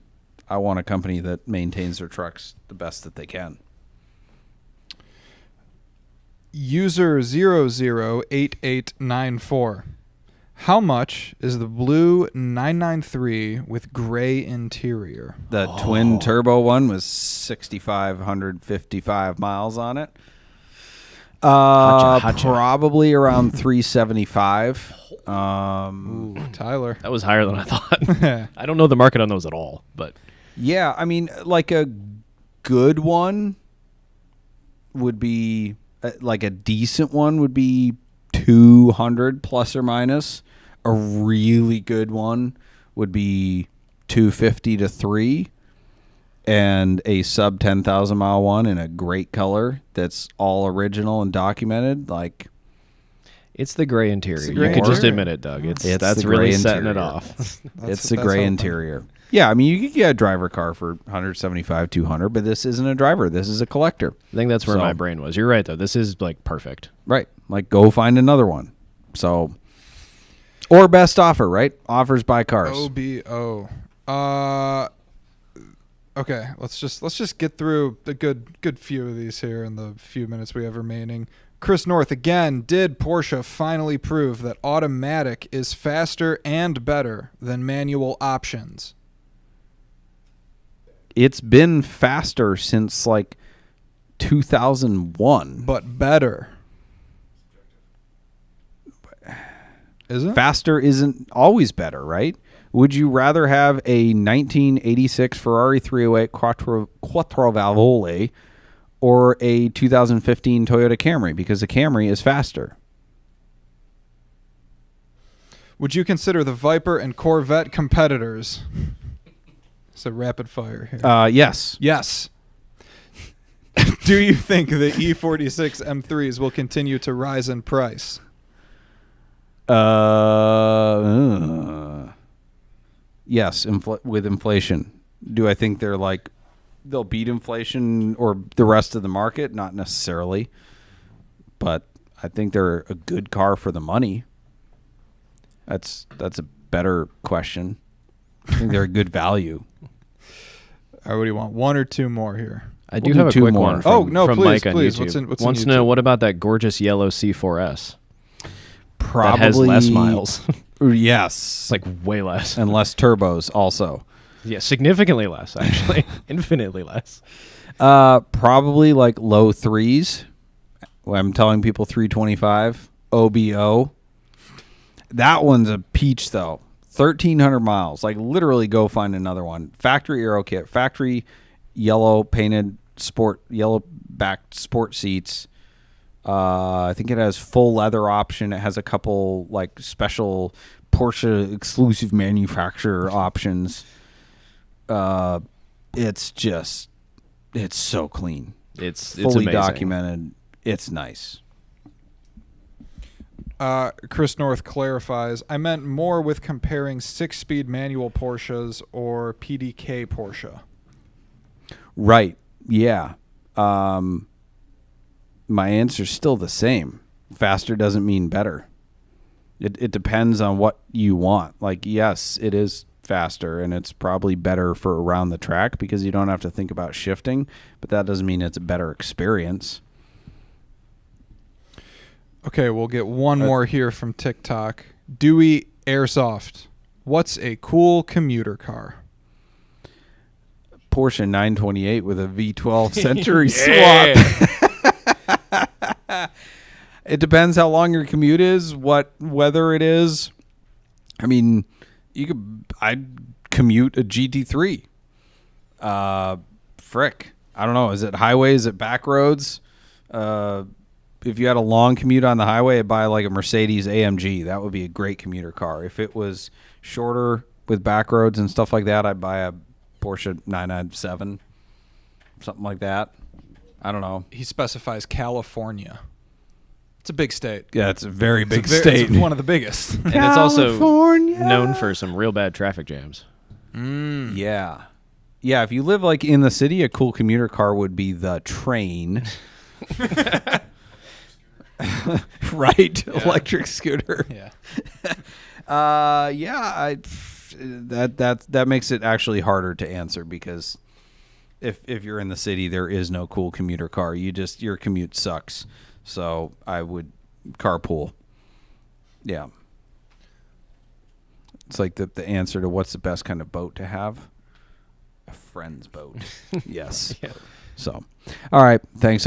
I want a company that maintains their trucks the best that they can. User 008894. How much is the blue 993 with gray interior? The twin turbo one was 6,555 miles on it. Hotcha. Probably around 375. Ooh, Tyler. That was higher than I thought. I don't know the market on those at all, but Yeah, I mean, like a good one would be, like a decent one would be 200 plus or minus. A really good one would be 250 to 3, and a sub 10,000 mile one in a great color that's all original and documented. Like, it's the gray interior. the gray You could just interior. admit it, Doug. It's That's the really gray setting it interior. off. it's the that's gray helping. interior. Yeah, I mean, you could get a driver car for 175, 200, but this isn't a driver. This is a collector. I think that's where So- my brain was. You're right, though. This is like perfect. Right. Like, go find another one. So, or best offer, right? Offers by cars. OBO. Okay, let's just get through a good few of these here in the few minutes we have remaining. Chris North again. Did Porsche finally prove that automatic is faster and better than manual options? It's been faster since like 2001. But better. Is it? Faster isn't always better, right? Would you rather have a 1986 Ferrari 308 Quattro Valvole or a 2015 Toyota Camry? Because the Camry is faster. Would you consider the Viper and Corvette competitors? It's a rapid fire here. Yes. Yes. Do you think the E46 M3s will continue to rise in price? Yes, with inflation. Do I think they'll beat inflation or the rest of the market? Not necessarily. But I think they're a good car for the money. That's a better question. I think they're a good value. All right, what do you want? One or two more here? I do have a quick one from please, Mike on please. YouTube. Wants to know, what about that gorgeous yellow C4S? Probably that has less miles. Yes. It's like way less. And less turbos also. Yeah, significantly less, actually. Infinitely less. Probably like low threes. I'm telling people 325 OBO. That one's a peach though. 1,300 miles. Like literally go find another one. Factory aero kit. Factory yellow painted yellow backed sport seats. I think it has full leather option. It has a couple like special Porsche exclusive manufacturer options. It's so clean. It's fully amazing. documented. It's nice. Chris North clarifies, I meant more with comparing 6-speed manual Porsches or PDK Porsche. Right. Yeah. My answer's still the same. Faster doesn't mean better. It depends on what you want. Like, yes, it is faster, and it's probably better for around the track because you don't have to think about shifting, but that doesn't mean it's a better experience. Okay, we'll get one more here from TikTok. Dewey Airsoft. What's a cool commuter car? Porsche 928 with a V12 Century swap. It depends how long your commute is, what weather it is. I mean, I'd commute a GT3. Frick. I don't know. Is it highway? Is it back roads? If you had a long commute on the highway, I'd buy like a Mercedes AMG. That would be a great commuter car. If it was shorter with back roads and stuff like that, I'd buy a Porsche 997, something like that. I don't know. He specifies California. It's a big state. Yeah, it's a very big state. It's one of the biggest. And it's also known for some real bad traffic jams. Yeah. Yeah, if you live like in the city, a cool commuter car would be the train. Right. Yeah. Electric scooter. Yeah. That makes it actually harder to answer because if you're in the city, there is no cool commuter car. Your commute sucks. So I would carpool. Yeah. It's like the answer to what's the best kind of boat to have? A friend's boat. Yes. Yeah. So, all right. Thanks all.